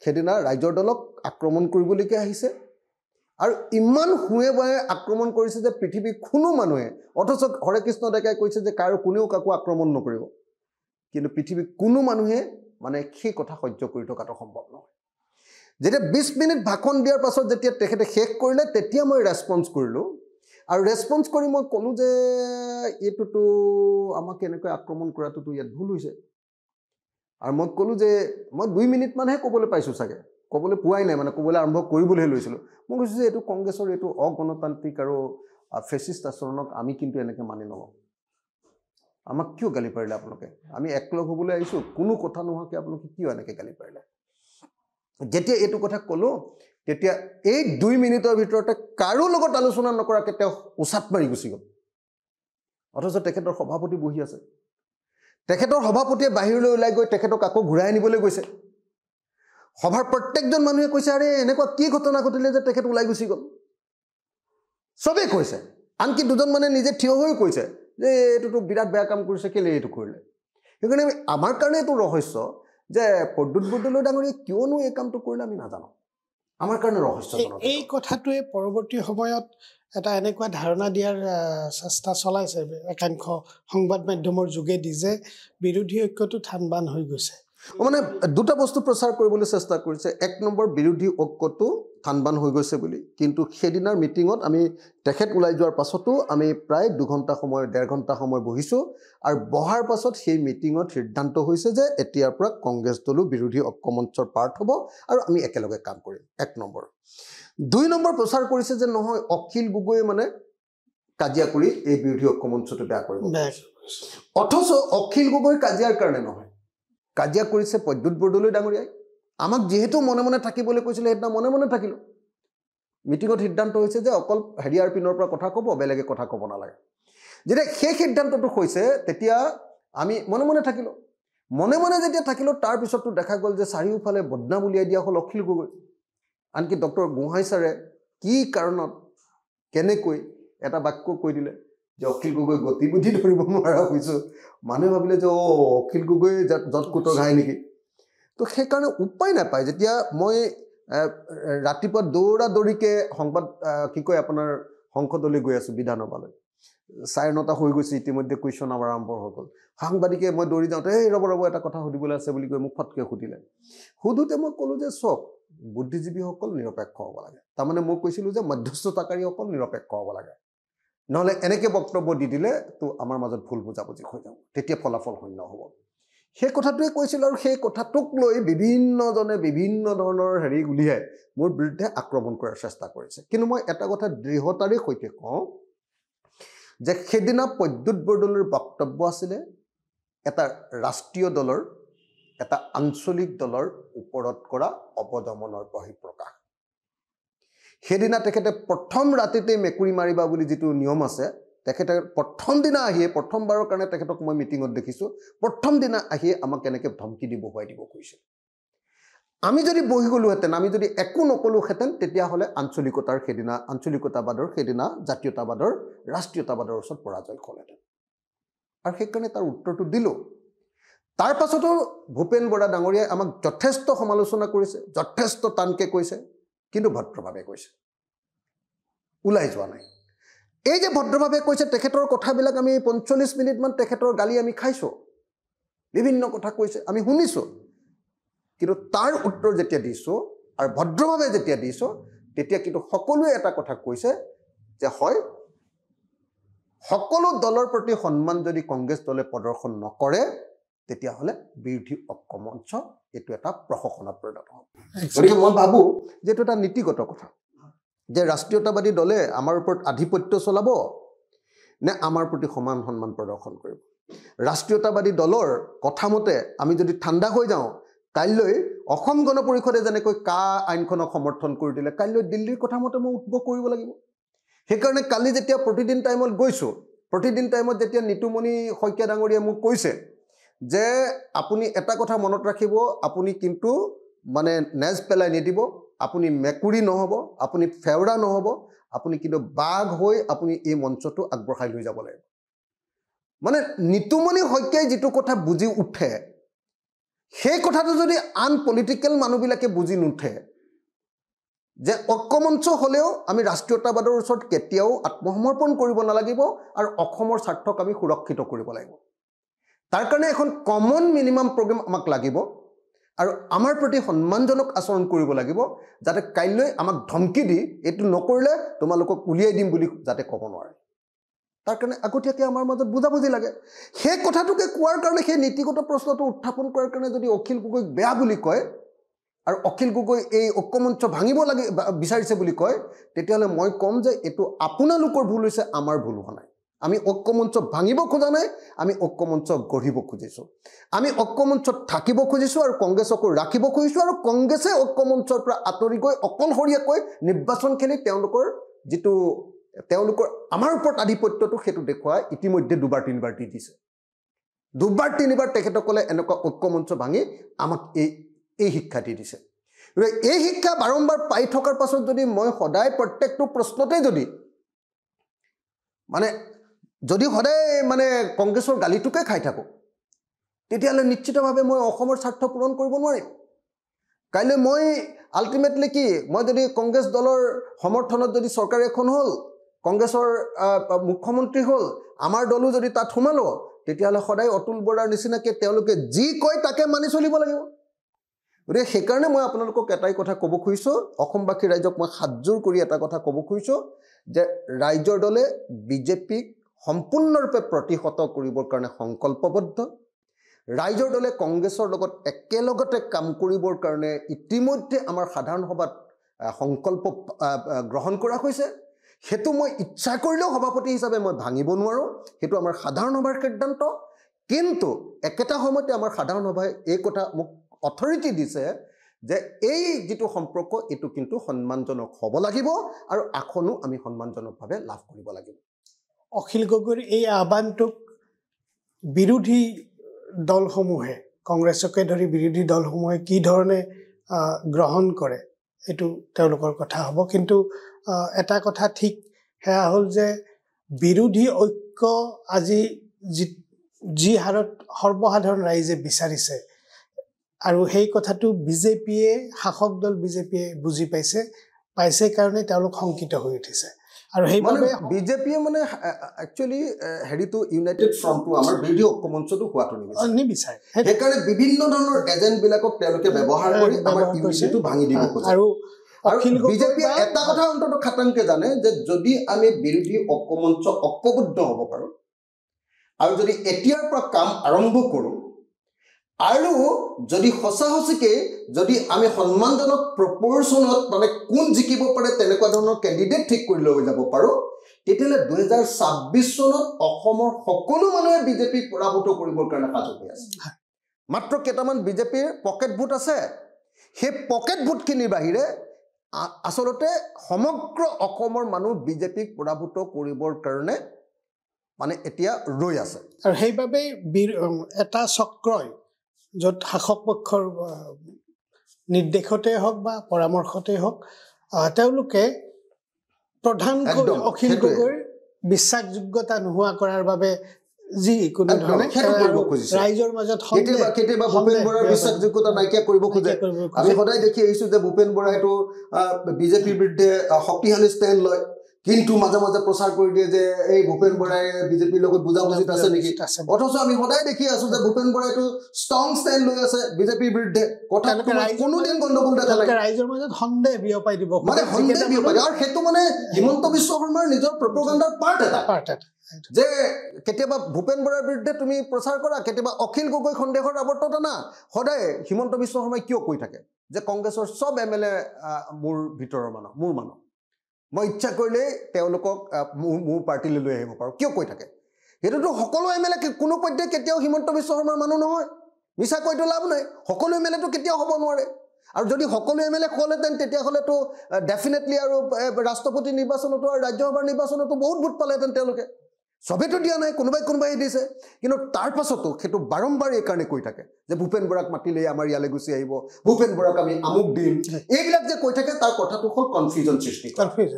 সেইদিনা ৰাইজৰ দলক আক্ৰমণ কৰিবলৈকে আহিছে আৰু ইমান হুৱে বায়ে আক্ৰমণ কৰিছে যে পৃথিৱীৰ কোনো মানুহে অথচ হৰে কৃষ্ণ ডেকাই কৈছে যে কোনেও কাকো আক্ৰমণ নকৰিব কিন্তু পৃথিৱীৰ কোনো মানুহে মানে সেই কথা সহ্য কৰি থকাটো সম্ভৱ নহয় যেতিয়া 20 মিনিট ভাষণ দিয়াৰ পাছত যেতিয়া তেখেতে শেষ কৰিলে তেতিয়া মই ৰেছপন্স কৰিলোঁ আৰু ৰেছপন্স কৰি মই ক'লোঁ যে এইটোতো আমাক এনেকৈ আক্ৰমণ কৰাটোতো ইয়াত ভুল হৈছে আৰু মই ক'লোঁ যে মই 2 মিনিটমানহে ক'বলৈ পাইছোঁ চাগে ক'বলৈ পোৱাই নাই মানে ক'বলৈ আৰম্ভ কৰিবলৈহে লৈছিলোঁ মই কৈছোঁ যে এইটো কংগ্ৰেছৰ এইটো অগণতান্ত্ৰিক আৰু ফেচিষ্ট আচৰণক আমি কিন্তু এনেকৈ মানি নলওঁ আমাক কিয় গালি পাৰিলে আপোনালোকে আমি একলগ হ'বলৈ আহিছোঁ কোনো কথা নোহোৱাকৈ আপোনালোকে কিয় এনেকৈ গালি পাৰিলে যেতিয়া এইটো কথা ক'লোঁ তেতিয়া এই 2 মিনিটৰ ভিতৰতে কাৰো লগত আলোচনা নকৰাকৈ তেওঁ উচাত মাৰি গুচি গ'ল অথচ তেখেতৰ সভাপতি বহি আছে তেখেতৰ সভাপতিয়ে বাহিৰলৈ ওলাই গৈ তেখেতক আকৌ ঘূৰাই আনিবলৈ গৈছে সভাৰ প্ৰত্যেকজন মানুহে কৈছে আৰে এনেকুৱা কি ঘটনা ঘটিলে যে তেখেত ওলাই গুচি গ'ল চবেই কৈছে আনকি দুজন মানে নিজে থিয় হৈ কৈছে যে এইটোতো বিৰাট বেয়া কাম কৰিছে কেলে এইটো কৰিলে সেইকাৰণে আমাৰ কাৰণে এইটো ৰহস্য যে প্ৰদ্যুৎ বৰদলৈ ডাঙৰীয়াই কিয়নো এই কামটো কৰিলে আমি নাজানো আমাৰ কাৰণে ৰহস্যজনক
এই কথাটোৱে পৰৱৰ্তী সময়ত এটা এনেকুৱা ধাৰণা দিয়াৰ চেষ্টা চলাইছে একাংশ সংবাদ মাধ্যমৰ যোগেদি যে বিৰোধী ঐক্যটো থানবান হৈ গৈছে
মানে দুটা বস্তু প্ৰচাৰ কৰিবলৈ চেষ্টা কৰিছে এক নম্বৰ বিৰোধী ঐক্যটো থানবান হৈ গৈছে বুলি কিন্তু সেইদিনাৰ মিটিঙত আমি তেখেত ওলাই যোৱাৰ পাছতো আমি প্ৰায় 2 ঘণ্টা সময় 1.5 ঘণ্টা সময় বহিছোঁ আৰু বহাৰ পাছত সেই মিটিঙত সিদ্ধান্ত হৈছে যে এতিয়াৰ পৰা কংগ্ৰেছ দলো বিৰোধী ঐক্যমঞ্চৰ পাৰ্ট হ'ব আৰু আমি একেলগে কাম কৰিম 1 নম্বৰ 2 নম্বৰ প্ৰচাৰ কৰিছে যে নহয় অখিল গগৈয়ে মানে কাজিয়া কৰি এই বিৰোধী ঐক্যমঞ্চটো বেয়া কৰিব অথচ অখিল গগৈ কাজিয়াৰ কাৰণে নহয় কাজিয়া কৰিছে প্ৰদ্যুৎ বৰদলৈ ডাঙৰীয়াই আমাক যেহেতু মনে মনে থাকিবলৈ কৈছিলে সেইদিনা মনে মনে থাকিলোঁ মিটিঙত সিদ্ধান্ত হৈছে যে অকল হেৰিয়াৰ পিনৰ পৰা কথা ক'ব বেলেগে কথা ক'ব নালাগে যেতিয়া সেই সিদ্ধান্তটো হৈছে তেতিয়া আমি মনে মনে থাকিলোঁ মনে যেতিয়া থাকিলোঁ তাৰপিছতো দেখা গ'ল যে চাৰিওফালে বদনাম উলিয়াই দিয়া হ'ল অখিল গগৈ আনকি ডক্টৰ গোহাঁই ছাৰে কি কাৰণত কেনেকৈ এটা বাক্য কৈ দিলে যে অখিল গগৈ গতিবিধি ধৰিব নোৱাৰা হৈছোঁ মানুহে ভাবিলে যে অখিল গগৈ যত কুটৰ ঘাই নেকি তো সেইকাৰণে উপায় নাপায় যেতিয়া মই ৰাতিপুৱা দৌৰিকৈ সংবাদ কি কয় আপোনাৰ সংসদলৈ গৈ আছোঁ বিধানসভালৈ 9:30 হৈ গৈছে ইতিমধ্যে কুৱেশ্যন আৱাৰ আৰম্ভ হৈ গ'ল সাংবাদিকে মই দৌৰি যাওঁতে এই ৰ'ব এটা কথা সুধিবলৈ আছে বুলি কৈ মোক ফটকৈ সুধিলে সুধোতে মই ক'লোঁ যে চক বুদ্ধিজীৱীসকল নিৰপেক্ষ হ'ব লাগে তাৰমানে মই কৈছিলোঁ যে মধ্যস্থতাকাৰীসকল নিৰপেক্ষ হ'ব লাগে নহ'লে এনেকৈ বক্তব্য দি দিলে তো আমাৰ মাজত ভুল বুজাবুজি হৈ যাব তেতিয়া ফলাফল শূন্য হ'ব সেই কথাটোৱে কৈছিল আৰু সেই কথাটোক লৈ বিভিন্নজনে বিভিন্ন ধৰণৰ হেৰি উলিয়াই মোৰ বিৰুদ্ধে আক্ৰমণ কৰাৰ চেষ্টা কৰিছে কিন্তু মই এটা কথা দৃঢ়তাৰে সৈতে কওঁ যে সেইদিনা প্ৰদ্যুৎ বৰদলৈৰ বক্তব্য আছিলে এটা ৰাষ্ট্ৰীয় দলৰ এটা আঞ্চলিক দলৰ ওপৰত কৰা অপদমনৰ বহিঃপ্ৰকাশ সেইদিনা তেখেতে প্ৰথম ৰাতিতে মেকুৰী মাৰিবা বুলি যিটো নিয়ম আছে তেখেতে প্ৰথম দিনা আহিয়ে প্ৰথমবাৰৰ কাৰণে তেখেতক মই মিটিঙত দেখিছোঁ প্ৰথম দিনা আহিয়ে আমাক কেনেকৈ ধমকি দি বহুৱাই দিব কৈছিল আমি যদি বহি গ'লোহেঁতেন আমি যদি একো নকলোহেঁতেন তেতিয়াহ'লে আঞ্চলিকতাবাদৰ সেইদিনা জাতীয়তাবাদৰ ৰাষ্ট্ৰীয়তাবাদৰ ওচৰত পৰাজয় হ'লহেঁতেন আৰু সেইকাৰণে তাৰ উত্তৰটো দিলোঁ তাৰ পাছতো ভূপেন বৰা ডাঙৰীয়াই আমাক যথেষ্ট সমালোচনা কৰিছে যথেষ্ট টানকৈ কৈছে কিন্তু ভদ্ৰভাৱে কৈছে ওলাই যোৱা নাই এই যে ভদ্ৰভাৱে কৈছে তেখেতৰ কথাবিলাক আমি 45 মিনিটমান তেখেতৰ গালি আমি খাইছোঁ বিভিন্ন কথা কৈছে আমি শুনিছোঁ কিন্তু তাৰ উত্তৰ যেতিয়া দিছোঁ আৰু ভদ্ৰভাৱে যেতিয়া দিছোঁ তেতিয়া কিন্তু সকলোৱে এটা কথা কৈছে যে হয় সকলো দলৰ প্ৰতি সন্মান যদি কংগ্ৰেছ দলে প্ৰদৰ্শন নকৰে তেতিয়াহ'লে বিৰোধী ঐক্য মঞ্চ এইটো এটা প্ৰশাসনত পৰিণত হ'ব গতিকে মই ভাবোঁ যে এইটো এটা নীতিগত কথা যে ৰাষ্ট্ৰীয়তাবাদী দলে আমাৰ ওপৰত আধিপত্য চলাব নে আমাৰ প্ৰতি সমান সন্মান প্ৰদৰ্শন কৰিব ৰাষ্ট্ৰীয়তাবাদী দলৰ কথামতে আমি যদি ঠাণ্ডা হৈ যাওঁ কাইলৈ অসম গণ পৰিষদে যেনেকৈ কা আইনখনক সমৰ্থন কৰি দিলে কাইলৈ দিল্লীৰ কথামতে মই উদ্ভৱ কৰিব লাগিব সেইকাৰণে কালি যেতিয়া প্ৰতিদিন টাইমত গৈছোঁ প্ৰতিদিন টাইমত যেতিয়া নিতুমণি শইকীয়া ডাঙৰীয়াই মোক কৈছে যে আপুনি এটা কথা মনত ৰাখিব আপুনি কিন্তু মানে নেজ পেলাই নিদিব আপুনি মেকুৰী নহ'ব আপুনি ফেওৰা নহ'ব আপুনি কিন্তু বাঘ হৈ আপুনি এই মঞ্চটো আগবঢ়াই লৈ যাব লাগিব মানে নিতুমণি শইকীয়াই যিটো কথা বুজি উঠে সেই কথাটো যদি আন পলিটিকেল মানুহবিলাকে বুজি নুঠে যে ঐক্যমঞ্চ হ'লেও আমি ৰাষ্ট্ৰীয়তাবাদৰ ওচৰত কেতিয়াও আত্মসমৰ্পণ কৰিব নালাগিব আৰু অসমৰ স্বাৰ্থক আমি সুৰক্ষিত কৰিব লাগিব তাৰ কাৰণে এখন কমন মিনিমাম প্ৰগ্ৰেম আমাক লাগিব আৰু আমাৰ প্ৰতি সন্মানজনক আচৰণ কৰিব লাগিব যাতে কাইলৈ আমাক ধমকি দি এইটো নকৰিলে তোমালোকক উলিয়াই দিম বুলি যাতে ক'ব নোৱাৰে তাৰ কাৰণে আগতীয়াকৈ আমাৰ মাজত বুজাবুজি লাগে সেই কথাটোকে কোৱাৰ কাৰণে সেই নীতিগত প্ৰশ্নটো উত্থাপন কৰাৰ কাৰণে যদি অখিল গগৈক বেয়া বুলি কয় আৰু অখিল গগৈ এই ঐক্যমঞ্চ ভাঙিব লাগে বিচাৰিছে বুলি কয় তেতিয়াহ'লে মই ক'ম যে এইটো আপোনালোকৰ ভুল হৈছে আমাৰ ভুল হোৱা নাই আমি ঐক্যমঞ্চ ভাঙিব খোজা নাই আমি ঐক্যমঞ্চ গঢ়িব খুজিছোঁ আমি ঐক্যমঞ্চত থাকিব খুজিছোঁ আৰু কংগ্ৰেছকো ৰাখিব খুজিছোঁ আৰু কংগ্ৰেছে ঐক্যমঞ্চৰ পৰা আঁতৰি গৈ অকলশৰীয়াকৈ নিৰ্বাচন খেলি তেওঁলোকৰ আমাৰ ওপৰত আধিপত্যটো সেইটো দেখুৱাই ইতিমধ্যে দুবাৰ তিনিবাৰ দি দিছে দুবাৰ তিনিবাৰ তেখেতসকলে এনেকুৱা ঐক্যমঞ্চ ভাঙি আমাক এই শিক্ষা দি দিছে এই শিক্ষা বাৰম্বাৰ পাই থকাৰ পাছত যদি মই সদায় প্ৰত্যেকটো প্ৰশ্নতে যদি সদায় মানে কংগ্ৰেছৰ গালিটোকে খাই থাকোঁ তেতিয়াহ'লে নিশ্চিতভাৱে মই অসমৰ স্বাৰ্থ পূৰণ কৰিব নোৱাৰিম কাইলৈ মই আল্টিমেটলি কি মই যদি কংগ্ৰেছ দলৰ সমৰ্থনত যদি চৰকাৰ এখন হ'ল কংগ্ৰেছৰ মুখ্যমন্ত্ৰী হ'ল আমাৰ দলো যদি তাত সোমালো তেতিয়াহ'লে সদায় অতুল বৰাৰ নিচিনাকৈ তেওঁলোকে যি কয় তাকে মানি চলিব লাগিব গতিকে সেইকাৰণে মই আপোনালোকক এটাই কথা ক'ব খুজিছোঁ অসমবাসী ৰাইজক মই হাতযোৰ কৰি এটা কথা ক'ব খুজিছোঁ যে ৰাইজৰ দলে বিজেপিক সম্পূৰ্ণৰূপে প্ৰতিহত কৰিবৰ কাৰণে সংকল্পবদ্ধ ৰাইজৰ দলে কংগ্ৰেছৰ লগত একেলগতে কাম কৰিবৰ কাৰণে ইতিমধ্যে আমাৰ সাধাৰণ সভাত সংকল্প গ্ৰহণ কৰা হৈছে সেইটো মই ইচ্ছা কৰিলেও সভাপতি হিচাপে মই ভাঙিব নোৱাৰোঁ সেইটো আমাৰ সাধাৰণ সভাৰ সিদ্ধান্ত কিন্তু একেটা সময়তে আমাৰ সাধাৰণ সভাই এই কথা মোক অথৰিটি দিছে যে এই যিটো সম্পৰ্ক এইটো কিন্তু সন্মানজনক হ'ব লাগিব আৰু আসনো আমি সন্মানজনকভাৱে লাভ কৰিব লাগিব
অখিল গগৈৰ এই আহ্বানটোক বিৰোধী দলসমূহে কংগ্ৰেছকে ধৰি বিৰোধী দলসমূহে কি ধৰণে গ্ৰহণ কৰে এইটো তেওঁলোকৰ কথা হ'ব কিন্তু এটা কথা ঠিক সেয়া হ'ল যে বিৰোধী ঐক্য আজি যি হাৰত সৰ্বসাধাৰণ ৰাইজে বিচাৰিছে আৰু সেই কথাটো বিজেপিয়ে শাসক দল বিজেপিয়ে বুজি পাইছে কাৰণে তেওঁলোক শংকিত হৈ উঠিছে আৰু সেইবাবে
বিজেপিয়ে মানে একচুৱেলি হেৰিটো ইউনাইটেড ফ্ৰণ্টটো আমাৰ বিৰোধী ঐক্যমঞ্চটো হোৱাটো
নিবিচাৰে
সেইকাৰণে বিভিন্ন ধৰণৰ এজেণ্টবিলাকক তেওঁলোকে ব্যৱহাৰ কৰি আমাৰ ইউনিটিটো ভাঙি দিব খোজে
আৰু
বিজেপিয়ে এটা কথা অন্তত খাটাংকে জানে যে যদি আমি বিৰোধী ঐক্যমঞ্চ ঐক্যবদ্ধ হ'ব পাৰোঁ আৰু যদি এতিয়াৰ পৰা কাম আৰম্ভ কৰোঁ আৰু যদি সঁচা সঁচিকে যদি আমি সন্মানজনক প্ৰপৰ্চনত মানে কোন জিকিব পাৰে তেনেকুৱা ধৰণৰ কেণ্ডিডেট ঠিক কৰি লৈ যাব পাৰোঁ তেতিয়াহ'লে 2026 চনত অসমৰ সকলো মানুহে বিজেপিক পৰাভূত কৰিবৰ কাৰণে সাজু হৈ আছে মাত্ৰ কেইটামান বিজেপিৰ পকেট ভোট আছে সেই পকেট ভোটখিনিৰ বাহিৰে আচলতে সমগ্ৰ অসমৰ মানুহ বিজেপিক পৰাভূত কৰিবৰ কাৰণে মানে এতিয়া ৰৈ আছে
আৰু সেইবাবে এটা চক্ৰই য'ত শাসক পক্ষৰ নিৰ্দেশতে হওক বা পৰামৰ্শতে হওক তেওঁলোকে প্ৰধানকৈ অখিল গগৈৰ বিশ্বাসযোগ্যতা নোহোৱা কৰাৰ বাবে যি কোনো ধৰণে ৰাইজৰ মাজত
কেতিয়াবা ভূপেন বৰাৰ বিশ্বাসযোগ্যতা নাইকিয়া কৰিব খোজে আমি সদায় দেখি আহিছো যে ভূপেন বৰাই এইটো বিজেপিৰ বিৰুদ্ধে শক্তিশালী ষ্টেণ্ড লয় কিন্তু মাজে মাজে প্ৰচাৰ কৰি দিয়ে যে এই ভূপেন বৰাই বিজেপিৰ লগত বুজাবুজিত আছে নেকি অথচ আমি সদায় দেখি আছো যে ভূপেন বৰাইটো ষ্ট্ৰং ষ্টেণ্ড লৈ আছে বিজেপিৰ বিৰুদ্ধে কথা কোনোদিন গণ্ডগোল দেখা নাই
ৰাইজৰ মাজত সন্দেহ বিয়পাই দিব
মানে সন্দেহ বিয়পাই আৰু সেইটো মানে হিমন্ত বিশ্ব শৰ্মাৰ নিজৰ প্ৰপোগাণ্ডাৰ পাৰ্ট এটা যে কেতিয়াবা ভূপেন বৰাৰ বিৰুদ্ধে তুমি প্ৰচাৰ কৰা কেতিয়াবা অখিল গগৈ সন্দেহৰ আৱৰ্তত আনা সদায় হিমন্ত বিশ্ব শৰ্মাই কিয় কৈ থাকে যে কংগ্ৰেছৰ চব MLA মোৰ ভিতৰৰ মানুহ মোৰ মানুহ মই ইচ্ছা কৰিলে তেওঁলোকক মোৰ পাৰ্টিলৈ লৈ আহিব পাৰোঁ কিয় কৈ থাকে সেইটোতো সকলো MLA কোনো পৰ্যায়ত কেতিয়াও হিমন্ত বিশ্ব শৰ্মাৰ মানুহ নহয় মিছা কৈতো লাভ নাই সকলো MLAটো কেতিয়াও হ'ব নোৱাৰে আৰু যদি সকলো MLA হ'লেতেন তেতিয়াহ'লেতো ডেফিনেটলি আৰু ৰাষ্ট্ৰপতি নিৰ্বাচনতো আৰু ৰাজ্যসভাৰ নিৰ্বাচনতো বহুত ভোট পালেহেঁতেন তেওঁলোকে সবেতো দিয়া নাই কোনোবাই দিছে কিন্তু তাৰ পাছতো সেইটো বাৰম্বাৰ এই কাৰণে কৈ থাকে যে ভূপেন বৰাক মাতিলে আমাৰ ইয়ালৈ গুচি আহিব ভূপেন বৰাক আমি আমুক দিম এইবিলাক যে কৈ থাকে তাৰ কথাটো হ'ল কনফিউজন সৃষ্টি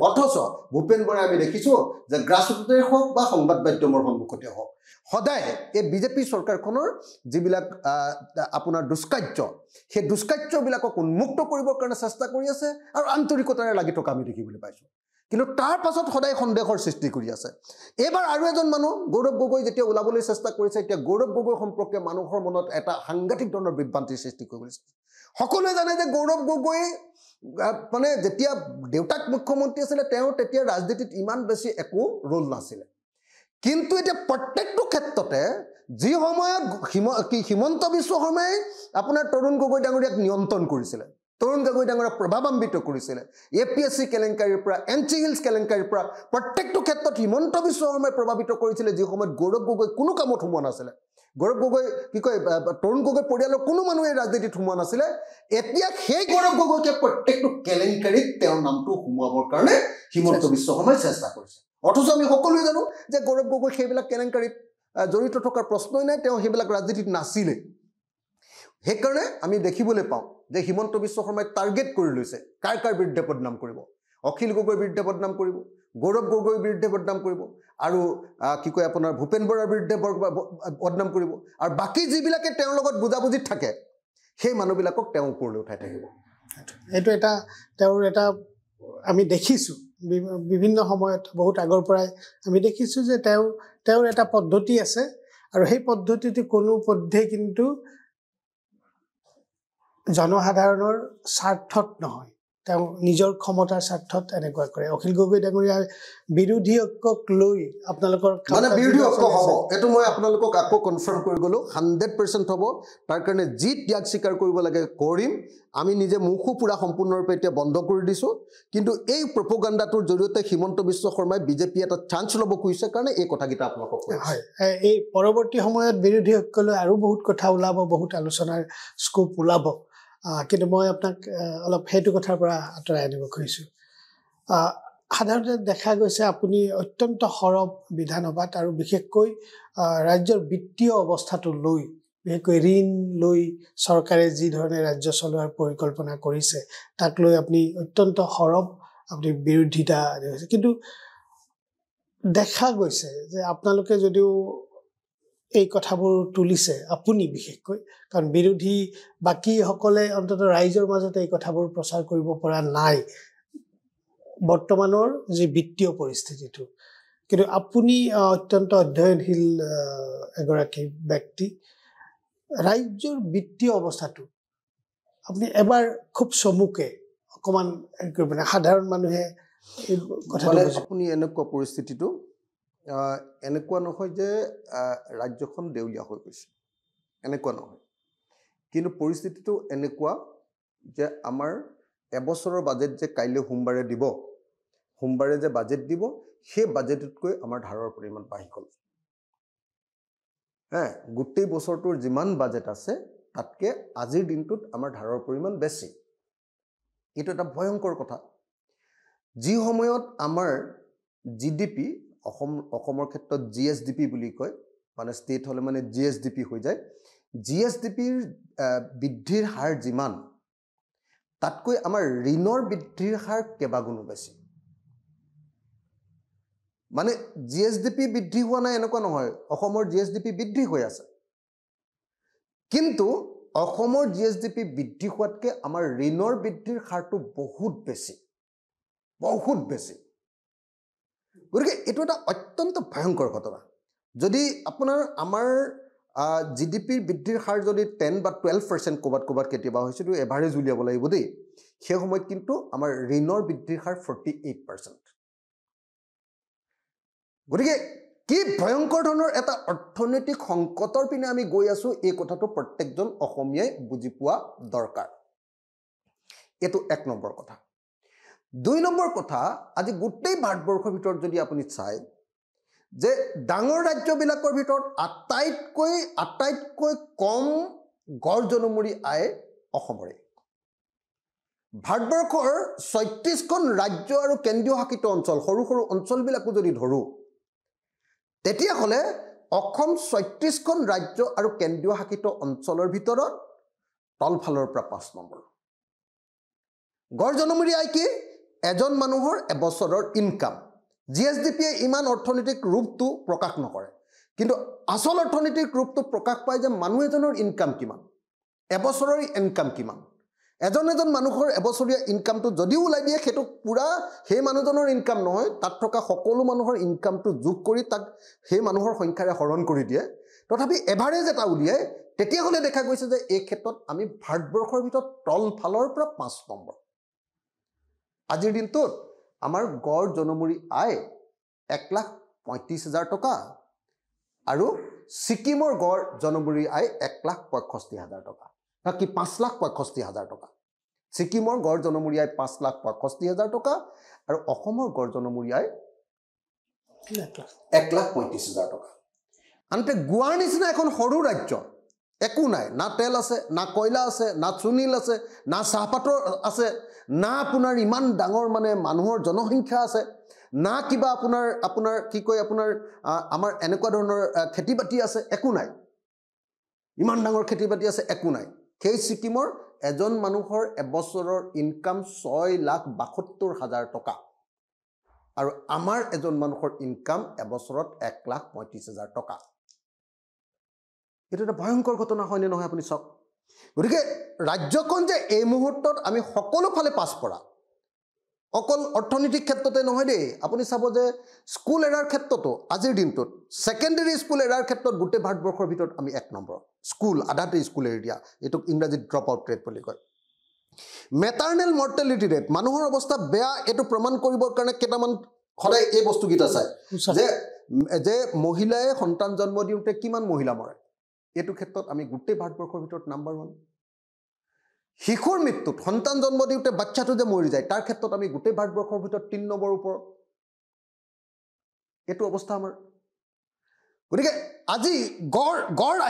অথচ ভূপেন বৰাই আমি দেখিছোঁ যে গ্ৰাছৰুটে হওক বা সংবাদ মাধ্যমৰ সন্মুখতে হওক সদায় এই বিজেপি চৰকাৰখনৰ যিবিলাক আপোনাৰ দুষ্কাৰ্য সেই দুষ্কাৰ্যবিলাকক উন্মুক্ত কৰিবৰ কাৰণে চেষ্টা কৰি আছে আৰু আন্তৰিকতাৰে লাগি থকা আমি দেখিবলৈ পাইছোঁ কিন্তু তাৰ পাছত সদায় সন্দেহৰ সৃষ্টি কৰি আছে এবাৰ আৰু এজন মানুহ গৌৰৱ গগৈ যেতিয়া ওলাবলৈ চেষ্টা কৰিছে এতিয়া গৌৰৱ গগৈ সম্পৰ্কে মানুহৰ মনত এটা সাংঘাতিক ধৰণৰ বিভ্ৰান্তিৰ সৃষ্টি কৰিবলৈ সকলোৱে জানে যে গৌৰৱ গগৈ মানে যেতিয়া দেউতাক মুখ্যমন্ত্ৰী আছিলে তেওঁ তেতিয়া ৰাজনীতিত ইমান বেছি একো ৰোল নাছিলে কিন্তু এতিয়া প্ৰত্যেকটো ক্ষেত্ৰতে যি সময়ত হিমন্ত বিশ্ব শৰ্মাই আপোনাৰ তৰুণ গগৈ ডাঙৰীয়াক নিয়ন্ত্ৰণ কৰিছিলে তৰুণ গগৈ ডাঙৰীয়াক প্ৰভাৱান্বিত কৰিছিলে APSC কেলেংকাৰীৰ পৰা NC Hills কেলেংকাৰীৰ পৰা প্ৰত্যেকটো ক্ষেত্ৰত হিমন্ত বিশ্ব শৰ্মাই প্ৰভাৱিত কৰিছিলে যি সময়ত গৌৰৱ গগৈ কোনো কামত সোমোৱা নাছিলে গৌৰৱ গগৈ কি কয় তৰুণ গগৈ পৰিয়ালৰ কোনো মানুহে ৰাজনীতিত সোমোৱা নাছিলে এতিয়া সেই গৌৰৱ গগৈকে প্ৰত্যেকটো কেলেংকাৰীত তেওঁৰ নামটো সোমোৱাবৰ কাৰণে হিমন্ত বিশ্ব শৰ্মাই চেষ্টা কৰিছে অথচ আমি সকলোৱে জানো যে গৌৰৱ গগৈ সেইবিলাক কেলেংকাৰীত জড়িত থকাৰ প্ৰশ্নই নাই তেওঁ সেইবিলাক ৰাজনীতিত নাছিলে সেইকাৰণে আমি দেখিবলৈ পাওঁ যে হিমন্ত বিশ্ব শৰ্মাই টাৰ্গেট কৰি লৈছে কাৰ বিৰুদ্ধে বদনাম কৰিব অখিল গগৈৰ বিৰুদ্ধে বদনাম কৰিব গৌৰৱ গগৈৰ বিৰুদ্ধে বদনাম কৰিব আৰু কি কয় আপোনাৰ ভূপেন বৰাৰ বিৰুদ্ধে বদনাম কৰিব আৰু বাকী যিবিলাকে তেওঁৰ লগত বুজাবুজিত থাকে সেই মানুহবিলাকক তেওঁ ওপৰলৈ উঠাই থাকিব
এইটো এটা তেওঁৰ এটা আমি দেখিছোঁ বিভিন্ন সময়ত বহুত আগৰ পৰাই আমি দেখিছোঁ যে তেওঁৰ এটা পদ্ধতি আছে আৰু সেই পদ্ধতিটো কোনো পদ্ধতি কিন্তু জনসাধাৰণৰ স্বাৰ্থত নহয় তেওঁ নিজৰ ক্ষমতাৰ স্বাৰ্থত এনেকুৱা কৰে অখিল গগৈ ডাঙৰীয়াৰ বিৰোধী ঐক্যক লৈ আপোনালোকৰ
মানে বিৰোধী ঐক্য হ'ব এইটো মই আপোনালোকক আকৌ কনফাৰ্ম কৰি গ'লোঁ 100% হ'ব তাৰ কাৰণে যি ত্যাগ স্বীকাৰ কৰিব লাগে কৰিম আমি নিজে মুখো পুৰা সম্পূৰ্ণৰূপে এতিয়া বন্ধ কৰি দিছোঁ কিন্তু এই প্ৰপোগাণ্ডাটোৰ জৰিয়তে হিমন্ত বিশ্ব শৰ্মাই বিজেপি এটা চান্স ল'ব খুজিছে কাৰণে এই কথাকেইটা আপোনালোকক
হয় এই পৰৱৰ্তী সময়ত বিৰোধী ঐক্যলৈ আৰু বহুত কথা ওলাব বহুত আলোচনাৰ স্কোপ ওলাব কিন্তু মই আপোনাক অলপ সেইটো কথাৰ পৰা আঁতৰাই আনিব খুজিছোঁ সাধাৰণতে দেখা গৈছে আপুনি অত্যন্ত সৰব বিধানসভাত আৰু বিশেষকৈ ৰাজ্যৰ বিত্তীয় অৱস্থাটো লৈ বিশেষকৈ ঋণ লৈ চৰকাৰে যি ধৰণে ৰাজ্য চলোৱাৰ পৰিকল্পনা কৰিছে তাক লৈ আপুনি অত্যন্ত সৰব আপুনি বিৰোধিতা হৈছে কিন্তু দেখা গৈছে যে আপোনালোকে যদিও এই কথাবোৰ তুলিছে আপুনি বিশেষকৈ কাৰণ বিৰোধী বাকীসকলে অন্তত ৰাইজৰ মাজত এই কথাবোৰ প্ৰচাৰ কৰিব পৰা নাই বৰ্তমানৰ যি বিত্তীয় পৰিস্থিতিটো কিন্তু আপুনি অত্যন্ত অধ্যয়নশীল এগৰাকী ব্যক্তি ৰাজ্যৰ বিত্তীয় অৱস্থাটো আপুনি এবাৰ খুব চমুকে অকমান মানে সাধাৰণ মানুহে এই কথাটো
আপুনি এনেকুৱা পৰিস্থিতিটো এনেকুৱা নহয় যে ৰাজ্যখন দেউলীয়া হৈ গৈছে এনেকুৱা নহয় কিন্তু পৰিস্থিতিটো এনেকুৱা যে আমাৰ এবছৰৰ বাজেট যে কাইলৈ সোমবাৰে দিব সোমবাৰে যে বাজেট দিব সেই বাজেটতকৈ আমাৰ ধাৰৰ পৰিমাণ বাঢ়ি গ'ল গোটেই বছৰটোৰ যিমান বাজেট আছে তাতকে আজিৰ দিনটোত আমাৰ ধাৰৰ পৰিমাণ বেছি এইটো এটা ভয়ংকৰ কথা যি সময়ত আমাৰ জিডিপি অসমৰ ক্ষেত্ৰত জিএছডিপি বুলি কয় মানে ষ্টেট হ'লে মানে জিএছডিপি হৈ যায় জিএছডিপিৰ বৃদ্ধিৰ হাৰ যিমান তাতকৈ আমাৰ ঋণৰ বৃদ্ধিৰ হাৰ কেইবাগুণো বেছি মানে জিএছডিপি বৃদ্ধি হোৱা নাই এনেকুৱা নহয় অসমৰ জিএছডিপি বৃদ্ধি হৈ আছে কিন্তু অসমৰ জিএছডিপি বৃদ্ধি হোৱাতকে আমাৰ ঋণৰ বৃদ্ধিৰ হাৰটো বহুত বেছি গতিকে এইটো এটা অত্যন্ত ভয়ংকৰ ঘটনা যদি আপোনাৰ আমাৰ জিডিপিৰ বৃদ্ধিৰ হাৰ যদি 10 বা 12% ক'বাত কেতিয়াবা হৈছে তো এভাৰেজ উলিয়াব লাগিব দেই সেই সময়ত কিন্তু আমাৰ ঋণৰ বৃদ্ধিৰ হাৰ 48% গতিকে কি ভয়ংকৰ ধৰণৰ এটা অৰ্থনৈতিক সংকটৰ পিনে আমি গৈ আছো এই কথাটো প্ৰত্যেকজন অসমীয়াই বুজি পোৱা দৰকাৰ এটো এক নম্বৰ কথা দুই নম্বৰ কথা আজি গোটেই ভাৰতবৰ্ষৰ ভিতৰত যদি আপুনি চাই যে ডাঙৰ ৰাজ্যবিলাকৰ ভিতৰত আটাইতকৈ কম গড় জনমূৰি আয় অসমৰে ভাৰতবৰ্ষৰ 36খন ৰাজ্য আৰু কেন্দ্ৰীয় শাসিত অঞ্চল সৰু সৰু অঞ্চলবিলাকো যদি ধৰো তেতিয়া হলে অসম 36খন ৰাজ্য আৰু কেন্দ্ৰীয় শাসিত অঞ্চলৰ ভিতৰত তলফালৰ পৰা 5 নম্বৰ গড় জনমূৰি আয় কি এজন মানুহৰ এবছৰৰ ইনকাম জিএছডিপিয়ে ইমান অৰ্থনৈতিক ৰূপটো প্ৰকাশ নকৰে কিন্তু আসল অৰ্থনৈতিক ৰূপটো প্ৰকাশ পায় যে মানুহ এজনৰ ইনকাম কিমান এবছৰৰ ইনকাম কিমান এজন মানুহৰ এবছৰীয়া ইনকামটো যদিও ওলাই দিয়ে সেইটো পুৰা সেই মানুহজনৰ ইনকাম নহয় তাত থকা সকলো মানুহৰ ইনকামটো যোগ কৰি তাক সেই মানুহৰ সংখ্যাৰে হৰণ কৰি দিয়ে তথাপি এভাৰেজ এটা উলিয়াই তেতিয়া হলে দেখা গৈছে যে এই ক্ষেত্ৰত আমি ভাৰতবৰ্ষৰ ভিতৰত তলফালৰ পৰা 5 নম্বৰ আজিৰ দিনটোত আমাৰ গড় জনমূৰি আয় 1,35,000 টকা আৰু সিকিমৰ গড় জনমূৰি আয় 1,65,000 টকা কি 5,65,000 টকা সিকিমৰ গড় জনমূৰি আয় 5,65,000 টকা আৰু অসমৰ গড় জনমূৰি আয় 1,35,000 টকা আনতে গোৱাৰ নিচিনা এখন সৰু ৰাজ্য একো নাই না তেল আছে না কয়লা আছে না চুনিল আছে না চাহপাতৰ আছে না আপোনাৰ ইমান ডাঙৰ মানে মানুহৰ জনসংখ্যা আছে না কিবা আপোনাৰ কি কয় আপোনাৰ আমাৰ এনেকুৱা ধৰণৰ খেতিবাতি আছে একো নাই ইমান ডাঙৰ খেতিবাতি আছে একো নাই সেই সিকিমৰ এজন মানুহৰ এবছৰৰ ইনকাম 6,72,000 টকা আৰু আমাৰ এজন মানুহৰ ইনকাম এবছৰত 1,35,000 টকা এটা ভয়ংকৰ ঘটনা হয়নে নহয় আপুনি সব গতিকে ৰাজ্যখন যে এই মুহূৰ্তত আমি সকলো ফালে পাছ পৰা অকল অৰ্থনৈতিক ক্ষেত্ৰতে নহয় দেই আপুনি চাব যে স্কুল এৰাৰ ক্ষেত্ৰতো আজিৰ দিনটোত সেকেন্ডাৰী স্কুল এৰাৰ ক্ষেত্ৰত গোটেই ভাৰতবৰ্ষৰ ভিতৰত আমি 1 নম্বৰ স্কুল আধাতে স্কুল এৰি দিয়া এটো ইংৰাজীত ড্ৰপ আউট ৰেট বুলি কয় মেটাৰনেল মৰ্টেলিটি ৰেট মানুহৰ অৱস্থা বেয়া এটো প্ৰমাণ কৰিবৰ কাৰণে কেটামান খৰাই এই বস্তু গিটা চাই যে মহিলাই সন্তান জন্ম দিওতে কিমান মহিলা মৰে এটো ক্ষেত্ৰত আমি গোটেই ভাৰতবৰ্ষৰ ভিতৰত নাম্বাৰ 1 শিশুৰ মৃত্যুত সন্তান জন্ম দিওতে বাচ্চাটো যে মৰি যায় তাৰ ক্ষেত্ৰত আমি গোটেই ভাৰতবৰ্ষৰ ভিতৰত 3 নম্বৰ ওপৰত এটো অৱস্থা আমাৰ গতিকে আজি গড়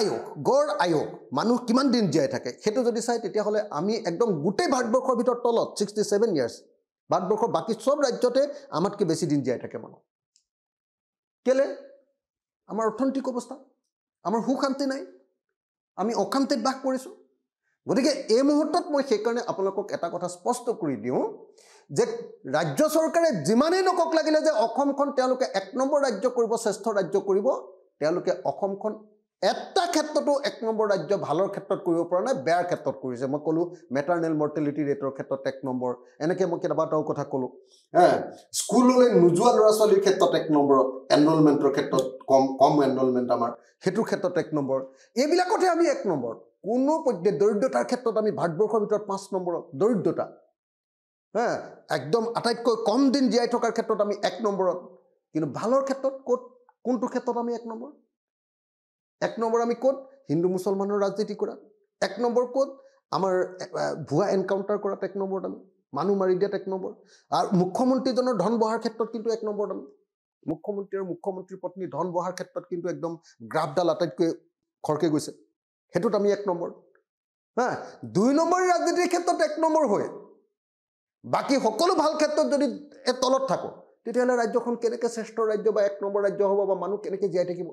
আয়ুস মানুহ কিমান দিন জীয়াই থাকে হেতু যদি চাই তেতিয়া হলে আমি একদম গোটেই ভাৰতবৰ্ষৰ ভিতৰত তলত 67 ইয়াৰ্স ভাৰতবৰ্ষৰ বাকি সব ৰাজ্যতে আমাতকে বেছি দিন জীয়াই থাকে মানুহ কেলে আমাৰ অৰ্থনৈতিক অৱস্থা আমাৰ সুখ শান্তি নাই আমি অশান্তিত বাস কৰিছো গতিকে এই মুহূৰ্তত মই সেই কাৰণে আপোনালোকক এটা কথা স্পষ্ট কৰি দিও যে ৰাজ্য চৰকাৰে যিমানেই নকক লাগিলে যে অসমখন তেওঁলোকে 1 নম্বৰ ৰাজ্য কৰিব শ্ৰেষ্ঠ ৰাজ্য কৰিব তেওঁলোকে অসমখন এটা ক্ষেত্ৰতো 1 নম্বৰ ৰাজ্য ভালৰ ক্ষেত্ৰত কৰিব পৰা নাই, বেয়াৰ ক্ষেত্ৰত কৰিছে। মই ক'লো মেটাৰনেল মৰ্টেলিটি ৰেটৰ ক্ষেত্ৰত 1 নম্বৰ, এনেকৈ মই কেইবাটাও কথা ক'লো। স্কুললৈ নোযোৱা ল'ৰা ছোৱালীৰ ক্ষেত্ৰত 1 নম্বৰত, এনৰলমেণ্টৰ ক্ষেত্ৰত কম এনৰলমেণ্ট আমাৰ, সেইটোৰ ক্ষেত্ৰত 1 নম্বৰ। এইবিলাকতহে আমি 1 নম্বৰ। কোনো পৰ্যায়ত দৰিদ্ৰতাৰ ক্ষেত্ৰত আমি ভাৰতবৰ্ষৰ ভিতৰত 5 নম্বৰত দৰিদ্ৰতা, একদম আটাইতকৈ কম দিন জীয়াই থকাৰ ক্ষেত্ৰত আমি 1 নম্বৰত। কিন্তু ভালৰ ক্ষেত্ৰত ক'ত, কোনটো ক্ষেত্ৰত আমি 1 নম্বৰ? 1 নম্বৰ আমি ক'ত? হিন্দু মুছলমানৰ ৰাজনীতি কৰা। 1 নম্বৰ ক'ত? আমাৰ ভুৱা এনকাউণ্টাৰ কৰাত 1 নম্বৰত আমি, মানুহ মাৰি দিয়াত 1 নম্বৰ। আৰু মুখ্যমন্ত্ৰীজনৰ ধন বহাৰ ক্ষেত্ৰত কিন্তু 1 নম্বৰত আমি, মুখ্যমন্ত্ৰী আৰু মুখ্যমন্ত্ৰীৰ পত্নী ধন বহাৰ ক্ষেত্ৰত কিন্তু একদম গ্ৰাফডাল আটাইতকৈ খৰকে গৈছে, সেইটোত আমি 1 নম্বৰ। 2 নম্বৰী ৰাজনীতিৰ ক্ষেত্ৰত 1 নম্বৰ হয়, বাকী সকলো ভাল ক্ষেত্ৰত যদি তলত থাকো, তেতিয়াহ'লে ৰাজ্যখন কেনেকৈ শ্ৰেষ্ঠ ৰাজ্য বা 1 নম্বৰ ৰাজ্য হ'ব, বা মানুহ কেনেকৈ জীয়াই থাকিব?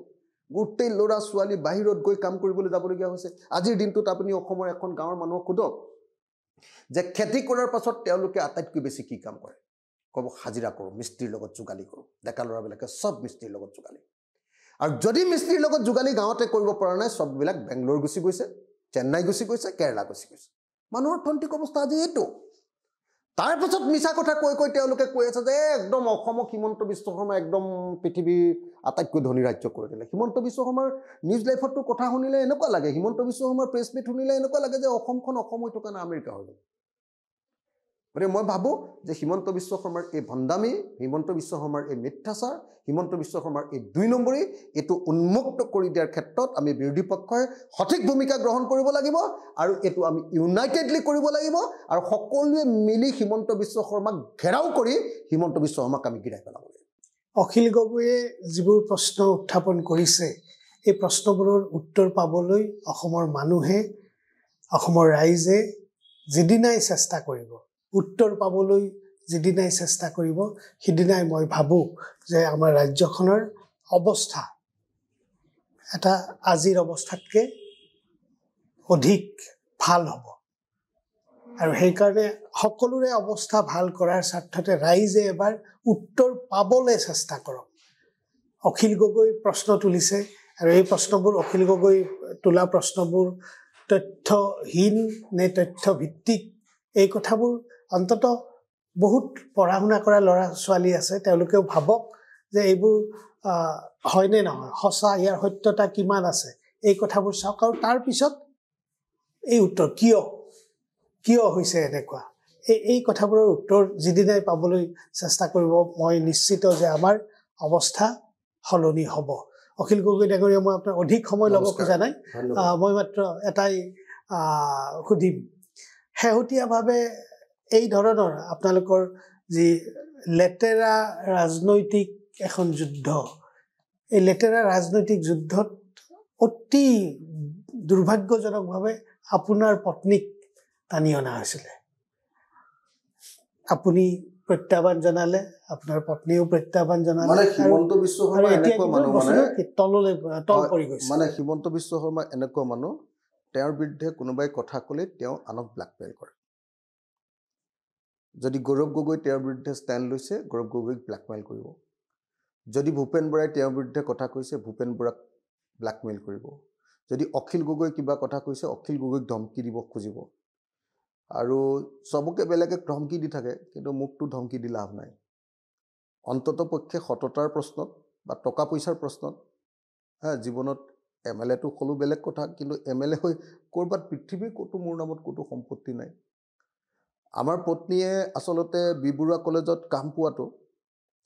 গোটেই ল'ৰা ছোৱালী বাহিৰত গৈ কাম কৰিবলৈ যাবলগীয়া হৈছে। আজিৰ দিনটোত আপুনি অসমৰ এখন গাঁৱৰ মানুহক সোধক যে খেতি কৰাৰ পাছত তেওঁলোকে আটাইতকৈ বেছি কি কাম কৰে? ক'ব হাজিৰা কৰোঁ, মিস্ত্ৰীৰ লগত যোগালী কৰোঁ। ডেকা ল'ৰাবিলাকে চব মিস্ত্ৰীৰ লগত যোগালী। আৰু যদি মিস্ত্ৰীৰ লগত যোগালী গাঁৱতে কৰিব পৰা নাই, চববিলাক বেংগলোৰ গুচি গৈছে, চেন্নাই গুচি গৈছে, কেৰেলা গুচি গৈছে। মানুহৰ অৰ্থনৈতিক অৱস্থা আজি এইটো। তাৰ পাছত মিছা কথা কৈ তেওঁলোকে কৈ আছে যে একদম অসমক হিমন্ত বিশ্ব শৰ্মা একদম পৃথিৱীৰ আটাইতকৈ ধনী ৰাজ্য কৰি দিলে। হিমন্ত বিশ্ব শৰ্মাৰ নিউজ লাইফতো কথা শুনিলে এনেকুৱা লাগে, হিমন্ত বিশ্ব শৰ্মাৰ প্ৰেছ মিট শুনিলে এনেকুৱা লাগে যে অসমখন অসম হৈ থকা নাই, আমেৰিকা হৈ গ'ল। গতিকে মই ভাবোঁ যে হিমন্ত বিশ্ব শৰ্মাৰ এই ভণ্ডামি, হিমন্ত বিশ্ব শৰ্মাৰ এই মিথ্যাচাৰ, হিমন্ত বিশ্ব শৰ্মাৰ এই 2 নম্বৰী, এইটো উন্মুক্ত কৰি দিয়াৰ ক্ষেত্ৰত আমি বিৰোধী পক্ষই সঠিক ভূমিকা গ্ৰহণ কৰিব লাগিব, আৰু এইটো আমি ইউনাইটেডলি কৰিব লাগিব, আৰু সকলোৱে মিলি হিমন্ত বিশ্ব শৰ্মাক ঘেৰাও কৰি হিমন্ত বিশ্ব শৰ্মাক আমি গিৰাই পেলাব লাগিব।
অখিল গগৈয়ে যিবোৰ প্ৰশ্ন উত্থাপন কৰিছে, এই প্ৰশ্নবোৰৰ উত্তৰ পাবলৈ অসমৰ মানুহে, অসমৰ ৰাইজে যিদিনাই চেষ্টা কৰিব, উত্তৰ পাবলৈ যিদিনাই চেষ্টা কৰিব, সিদিনাই মই ভাবোঁ যে আমাৰ ৰাজ্যখনৰ অৱস্থা এটা আজিৰ অৱস্থাতকৈ অধিক ভাল হ'ব। আৰু সেইকাৰণে সকলোৰে অৱস্থা ভাল কৰাৰ স্বাৰ্থতে ৰাইজে এবাৰ উত্তৰ পাবলৈ চেষ্টা কৰক। অখিল গগৈ প্ৰশ্ন তুলিছে, আৰু এই প্ৰশ্নবোৰ, অখিল গগৈ তোলা প্ৰশ্নবোৰ তথ্যহীন নে তথ্যভিত্তিক, এই কথাবোৰ অন্তত বহুত পঢ়া শুনা কৰা ল'ৰা ছোৱালী আছে, তেওঁলোকেও ভাবক যে এইবোৰ হয়নে নহয়, সঁচা, ইয়াৰ সত্যতা কিমান আছে, এই কথাবোৰ চাওক। আৰু তাৰপিছত এই উত্তৰ কিয় হৈছে এনেকুৱা, এই কথাবোৰৰ উত্তৰ যিদিনাই পাবলৈ চেষ্টা কৰিব, মই নিশ্চিত যে আমাৰ অৱস্থা সলনি হ'ব। অখিল গগৈ ডাঙৰীয়া, মই আপোনাক অধিক সময় ল'ব খোজা নাই, মই মাত্ৰ এটাই সুধিম, শেহতীয়াভাৱে এই ধৰণৰ আপোনালোকৰ যি লেতেৰা ৰাজনৈতিক এখন যুদ্ধ, এই লেতেৰা ৰাজনৈতিক যুদ্ধত অতি দুৰ্ভাগ্যজনকভাৱে আপোনাৰ পত্নীক টানি অনা হৈছিলে। আপুনি প্ৰত্যাহ্বান জনালে, আপোনাৰ পত্নীয়েও প্ৰত্যাহ্বান জনালে,
মানে হিমন্ত বিশ্ব শৰ্মা এনেকুৱা মানুহ,
তল পৰি গৈছে।
মানে হিমন্ত বিশ্ব শৰ্মা এনেকুৱা মানুহ, তেওঁৰ বিৰুদ্ধে কোনোবাই কথা ক'লে তেওঁ আনক ব্লেকমেইল কৰে। যদি গৌৰৱ গগৈ তেওঁৰ বিৰুদ্ধে ষ্টেণ্ড লৈছে, গৌৰৱ গগৈক ব্লেকমেইল কৰিব। যদি ভূপেন বৰাই তেওঁৰ বিৰুদ্ধে কথা কৈছে, ভূপেন বৰাক ব্লেকমেইল কৰিব। যদি অখিল গগৈ কিবা কথা কৈছে, অখিল গগৈক ধমকি দিব খুজিব। আৰু চবকে বেলেগে ধমকি দি থাকে, কিন্তু মোকতো ধমকি দি লাভ নাই। অন্তত পক্ষে সততাৰ প্ৰশ্নত বা টকা পইচাৰ প্ৰশ্নত, জীৱনত MLA টো হ'লেও বেলেগ কথা, কিন্তু MLA হৈ ক'ৰবাত পৃথিৱীৰ ক'তো মোৰ নামত ক'তো সম্পত্তি নাই। আমাৰ পত্নীয়ে আচলতে বি বৰুৱা কলেজত কাম পোৱাটো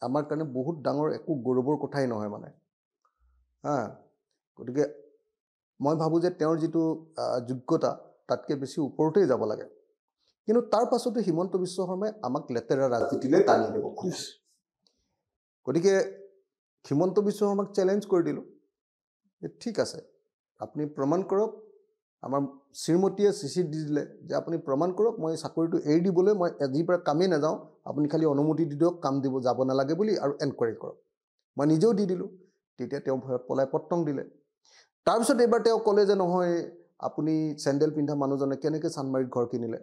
আমাৰ কাৰণে বহুত ডাঙৰ একো গৌৰৱৰ কথাই নহয় মানে। গতিকে মই ভাবোঁ যে তেওঁৰ যিটো যোগ্যতা তাতকৈ বেছি ওপৰতেই যাব লাগে। কিন্তু তাৰ পাছতো হিমন্ত বিশ্ব শৰ্মাই আমাক লেতেৰা ৰাজনীতিলৈ টানি আনিব খুজিছে। গতিকে হিমন্ত বিশ্ব শৰ্মাক চেলেঞ্জ কৰি দিলোঁ যে ঠিক আছে, আপুনি প্ৰমাণ কৰক। আমাৰ শ্ৰীমতীয়ে চিঠিত দি দিলে যে আপুনি প্ৰমাণ কৰক, মই চাকৰিটো এৰি দিবলৈ মই আজিৰ পৰা কামেই নাযাওঁ, আপুনি খালি অনুমতি দি দিয়ক, কাম দিব যাব নালাগে বুলি, আৰু এনকুৱাৰী কৰক। মই নিজেও দি দিলোঁ। তেতিয়া তেওঁ ভয়ত পলাই পত্তন দিলে। তাৰপিছত এইবাৰ তেওঁ ক'লে যে নহয়, আপুনি চেণ্ডেল পিন্ধা মানুহজনে কেনেকৈ চানমাৰীত ঘৰ কিনিলে?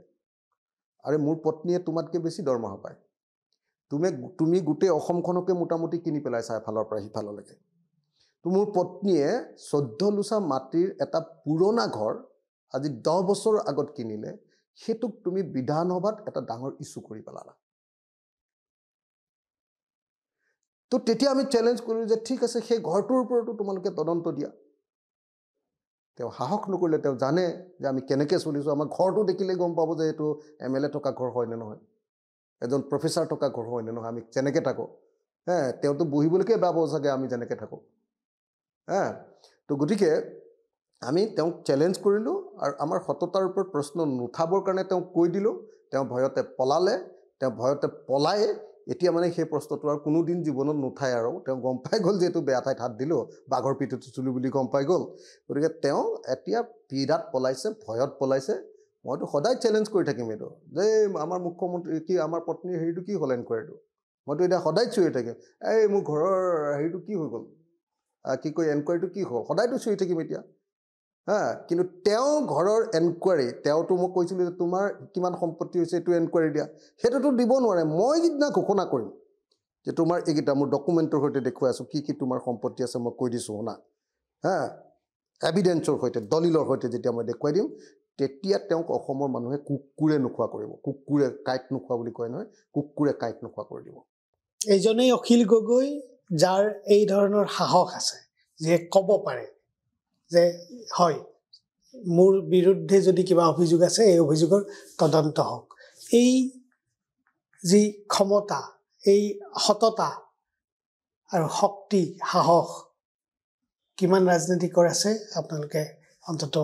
আৰে মোৰ পত্নীয়ে তোমাতকৈ বেছি দৰমহা পায়। তুমি গোটেই অসমখনকে মোটামুটি কিনি পেলাইছা এফালৰ পৰা সিফাললৈকে। তো মোৰ পত্নীয়ে 14 লোচা মাটিৰ এটা পুৰণা ঘৰ আজি 10 বছৰ আগত কিনিলে হেতুক তুমি বিধানসভাত এটা ডাঙৰ ইস্যু কৰি পেলালা তো তেতিয়া আমি চ্যালেঞ্জ কৰিলো যে ঠিক আছে সেই ঘৰটোৰ ওপৰতো তোমালোকে তদন্ত দিয়া তেও সাহস নকৰিলে তেও জানে যে আমি কেনেকৈ চলিছো আমাৰ ঘৰটো দেখিলে গম পাব যে এটো এমএলএ থকা ঘৰ হয় নে নহয় এজন প্ৰফেসৰ থকা ঘৰ হয় নে নহয় আমি যেনেকৈ থাকো তেওতো বহিবলৈকে বেয়া পাব চাগে আমি যেনেকৈ থাকো তো গতিকে আমি তেওঁক চ্যালেঞ্জ কৰিলো আৰু আমাৰ সততাৰ ওপৰত প্ৰশ্ন নুঠাবৰ কাৰণে তেওঁক কৈ দিলো তেওঁ ভয়তে পলালে তেওঁ ভয়তে পলাই এতিয়া মানে সেই প্ৰশ্নটো আৰু কোনো দিন জীৱনত নুঠায় আৰু তেওঁ গম পাই গ'ল যে এটো বেয়া ঠাইত হাত দিলো বাঘৰ পিঠত চুলি বুলি গম পাই গ'ল গতিকে তেওঁ এতিয়া বিৰাট পলাইছে ভয়ত পলাইছে মইতো সদায় চ্যালেঞ্জ কৰি থাকিম এটো যে আমাৰ মুখ্যমন্ত্ৰী কি আমাৰ পত্নীৰ হেৰিটো কি হ'ল এনকোয়াৰীটো মইতো এতিয়া সদায় চিঞৰি থাকিম এই মোৰ ঘৰৰ হেৰিটো কি হৈ গ'ল কি কয় এনকোয়াৰীটো কি হ'ল সদায়তো চিঞৰি থাকিম এতিয়া কিন্তু তেওঁ ঘৰৰ এনকোয়াৰী তেওঁতো মই কৈছিলো যে তোমাৰ কিমান সম্পত্তি হৈছে এটো এনকোয়াৰী দিয়া হেতুটো দিব নোৱাৰে মই যিদিনা ঘোষণা কৰিম যে তোমাৰ এইকেইটা মোৰ ডকুমেণ্টৰ সৈতে দেখুৱাই আছো কি তোমাৰ সম্পত্তি আছে মই কৈ দিছো শুনা এভিডেন্সৰ সৈতে দলিলৰ সৈতে যেতিয়া মই দেখুৱাই দিম তেতিয়া তেওঁক অসমৰ মানুহে কুকুৰে নোখোৱা কৰিব কুকুৰে কাইট নোখোৱা বুলি কয় নহয় কুকুৰে কাইট নোখোৱা কৰি দিব
এইজনেই অখিল গগৈ যাৰ এই ধৰণৰ সাহস আছে যে ক'ব পাৰে যে হয় মোৰ বিৰুদ্ধে যদি কিবা অভিযোগ আছে এই অভিযোগৰ তদন্ত হোক এই যি ক্ষমতা এই সততা আৰু শক্তি সাহস কিমান ৰাজনীতিকৰ আছে আপোনালোকে অন্তত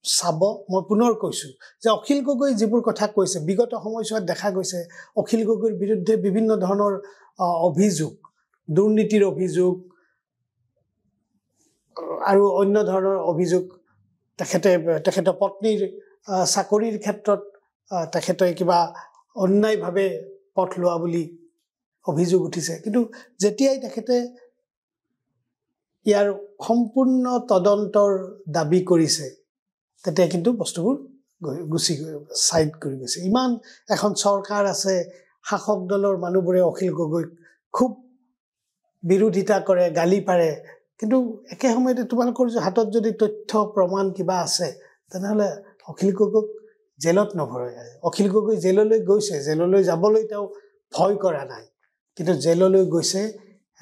চাব মই পুনৰ কৈছো যে অখিল গগৈ যিবোৰ কথা কৈছে বিগত সময়ছোৱাত দেখা গৈছে অখিল গগৈৰ বিৰুদ্ধে বিভিন্ন ধৰণৰ অভিযোগ দুৰ্নীতিৰ অভিযোগ আৰু অন্য ধৰণৰ অভিযোগ তেখেতৰ পত্নীৰ চাকৰিৰ ক্ষেত্ৰত তেখেতে কিবা অন্যায়ভাৱে পথ লোৱা বুলি অভিযোগ উঠিছে কিন্তু যেতিয়াই তেখেতে ইয়াৰ সম্পূৰ্ণ তদন্তৰ দাবী কৰিছে তেতিয়া কিন্তু বস্তুবোৰ গুচি সাইড কৰি গৈছে ইমান এখন চৰকাৰ আছে শাসক দলৰ মানুহবোৰে অখিল গগৈক খুব বিৰোধিতা কৰে গালি পাৰে কিন্তু একে সময়তে তোমালোকৰ হাতত যদি তথ্য প্ৰমাণ কিবা আছে তেনেহলে অখিল গগৈক জেলত নভৰাই অখিল গগৈ জেললৈ গৈছে জেললৈ যাবলৈ তেওঁ ভয় কৰা নাই কিন্তু জেললৈ গৈছে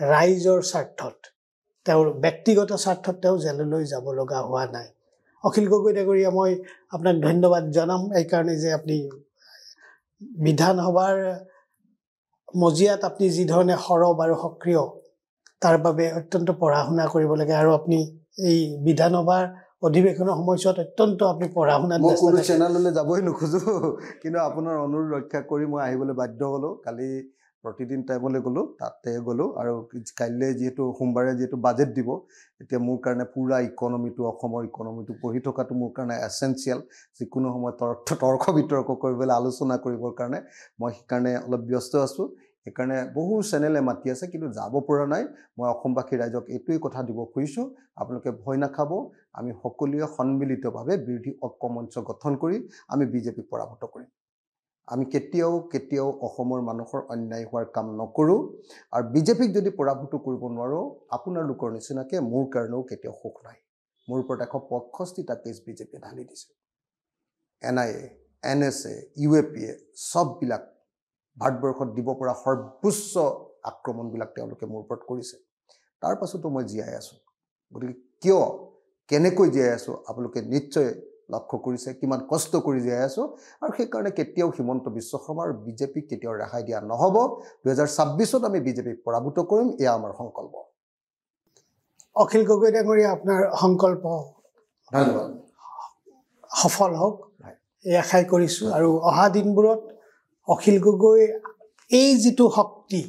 ৰাইজৰ স্বাৰ্থত তেওঁৰ ব্যক্তিগত স্বাৰ্থত তেওঁ জেললৈ যাব লগা হোৱা নাই অখিল গগৈ ডাঙৰীয়া মই আপোনাক ধন্যবাদ জনাম এই কাৰণে যে আপুনি বিধানসভাৰ মজিয়াত আপুনি যি ধৰণে সৰব আৰু সক্ৰিয় তাৰ বাবে অত্যন্ত পঢ়া শুনা কৰিব লাগে আৰু আপুনি এই বিধানসভাৰ অধিৱেশনৰ সময়ছোৱাত অত্যন্ত আপুনি পঢ়া শুনাত
মই কোনো চেনেললৈ যাবই নোখোজো কিন্তু আপোনাৰ অনুৰোধ ৰক্ষা কৰি মই আহিবলৈ বাধ্য হলো কালি প্ৰতিদিন টাইমলৈ গলো তাতে গলো আৰু কাইলৈ যেহেতু সোমবাৰে যেহেতু বাজেট দিব এতিয়া মোৰ কাৰণে পুৰা ইকনমিটো অসমৰ ইকনমিটো পঢ়ি থকাটো মোৰ কাৰণে এসেনশিয়াল যিকোনো সময়ত তৰ্ক বিতৰ্ক কৰিবলৈ আলোচনা কৰিবৰ কাৰণে মই সেইকাৰণে অলপ ব্যস্ত আছো সেইকাৰণে বহু চেনেলে মাতি আছে কিন্তু যাব পৰা নাই মই অসমবাসী ৰাইজক এইটোই কথা দিব খুজিছো আপোনালোকে ভয় নাখাব আমি সকলোৱে সন্মিলিতভাৱে বিৰোধী ঐক্য মঞ্চ গঠন কৰি আমি বিজেপিক পৰাভূত কৰিম আমি কেতিয়াও অসমৰ মানুহৰ অন্যায় হোৱাৰ কাম নকৰো আৰু বিজেপিক যদি পৰাভূত কৰিব নোৱাৰো আপোনালোকৰ নিচিনাকে মোৰ কাৰণেও কেতিয়াও সুখ নাই মোৰ ওপৰত 165টা কেছ বিজেপি ঢালি দিছে এনআইএ এনএসএ ইউএপিএ সববিলাক ভাৰতবৰ্ষত দিব পৰা সৰ্বোচ্চ আক্ৰমণবিলাক তেওঁলোকে মোৰ ওপৰত কৰিছে তাৰ পাছতো মই জীয়াই আছো গতিকে কিয় কেনেকৈ জীয়াই আছো আপোনালোকে নিশ্চয় লক্ষ্য কৰিছে কিমান কষ্ট কৰি জীয়াই আছো আৰু সেই কাৰণে কেতিয়াও হিমন্ত বিশ্ব শৰ্মা আৰু বিজেপি কেতিয়াও ৰেহাই দিয়া নহব 2026ত আমি বিজেপিক পৰাভূত কৰিম এয়া আমাৰ সংকল্প
অখিল গগৈ ডাঙৰীয়া আপোনাৰ সংকল্প
ধন্যবাদ
সফল হোক এই আশাই কৰিছো আৰু অহা দিনবোৰত অখিল গগৈ এই যিটো শক্তি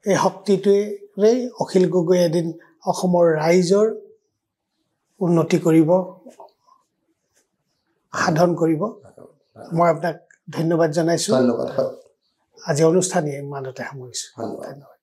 এই শক্তিটোৱে অখিল গগৈ এদিন অসমৰ ৰাইজৰ উন্নতি কৰিব সাধন কৰিব মই আপোনাক ধন্যবাদ জনাইছো
ধন্যবাদ
আজি অনুষ্ঠান ইমানতে সামৰিছো
ধন্যবাদ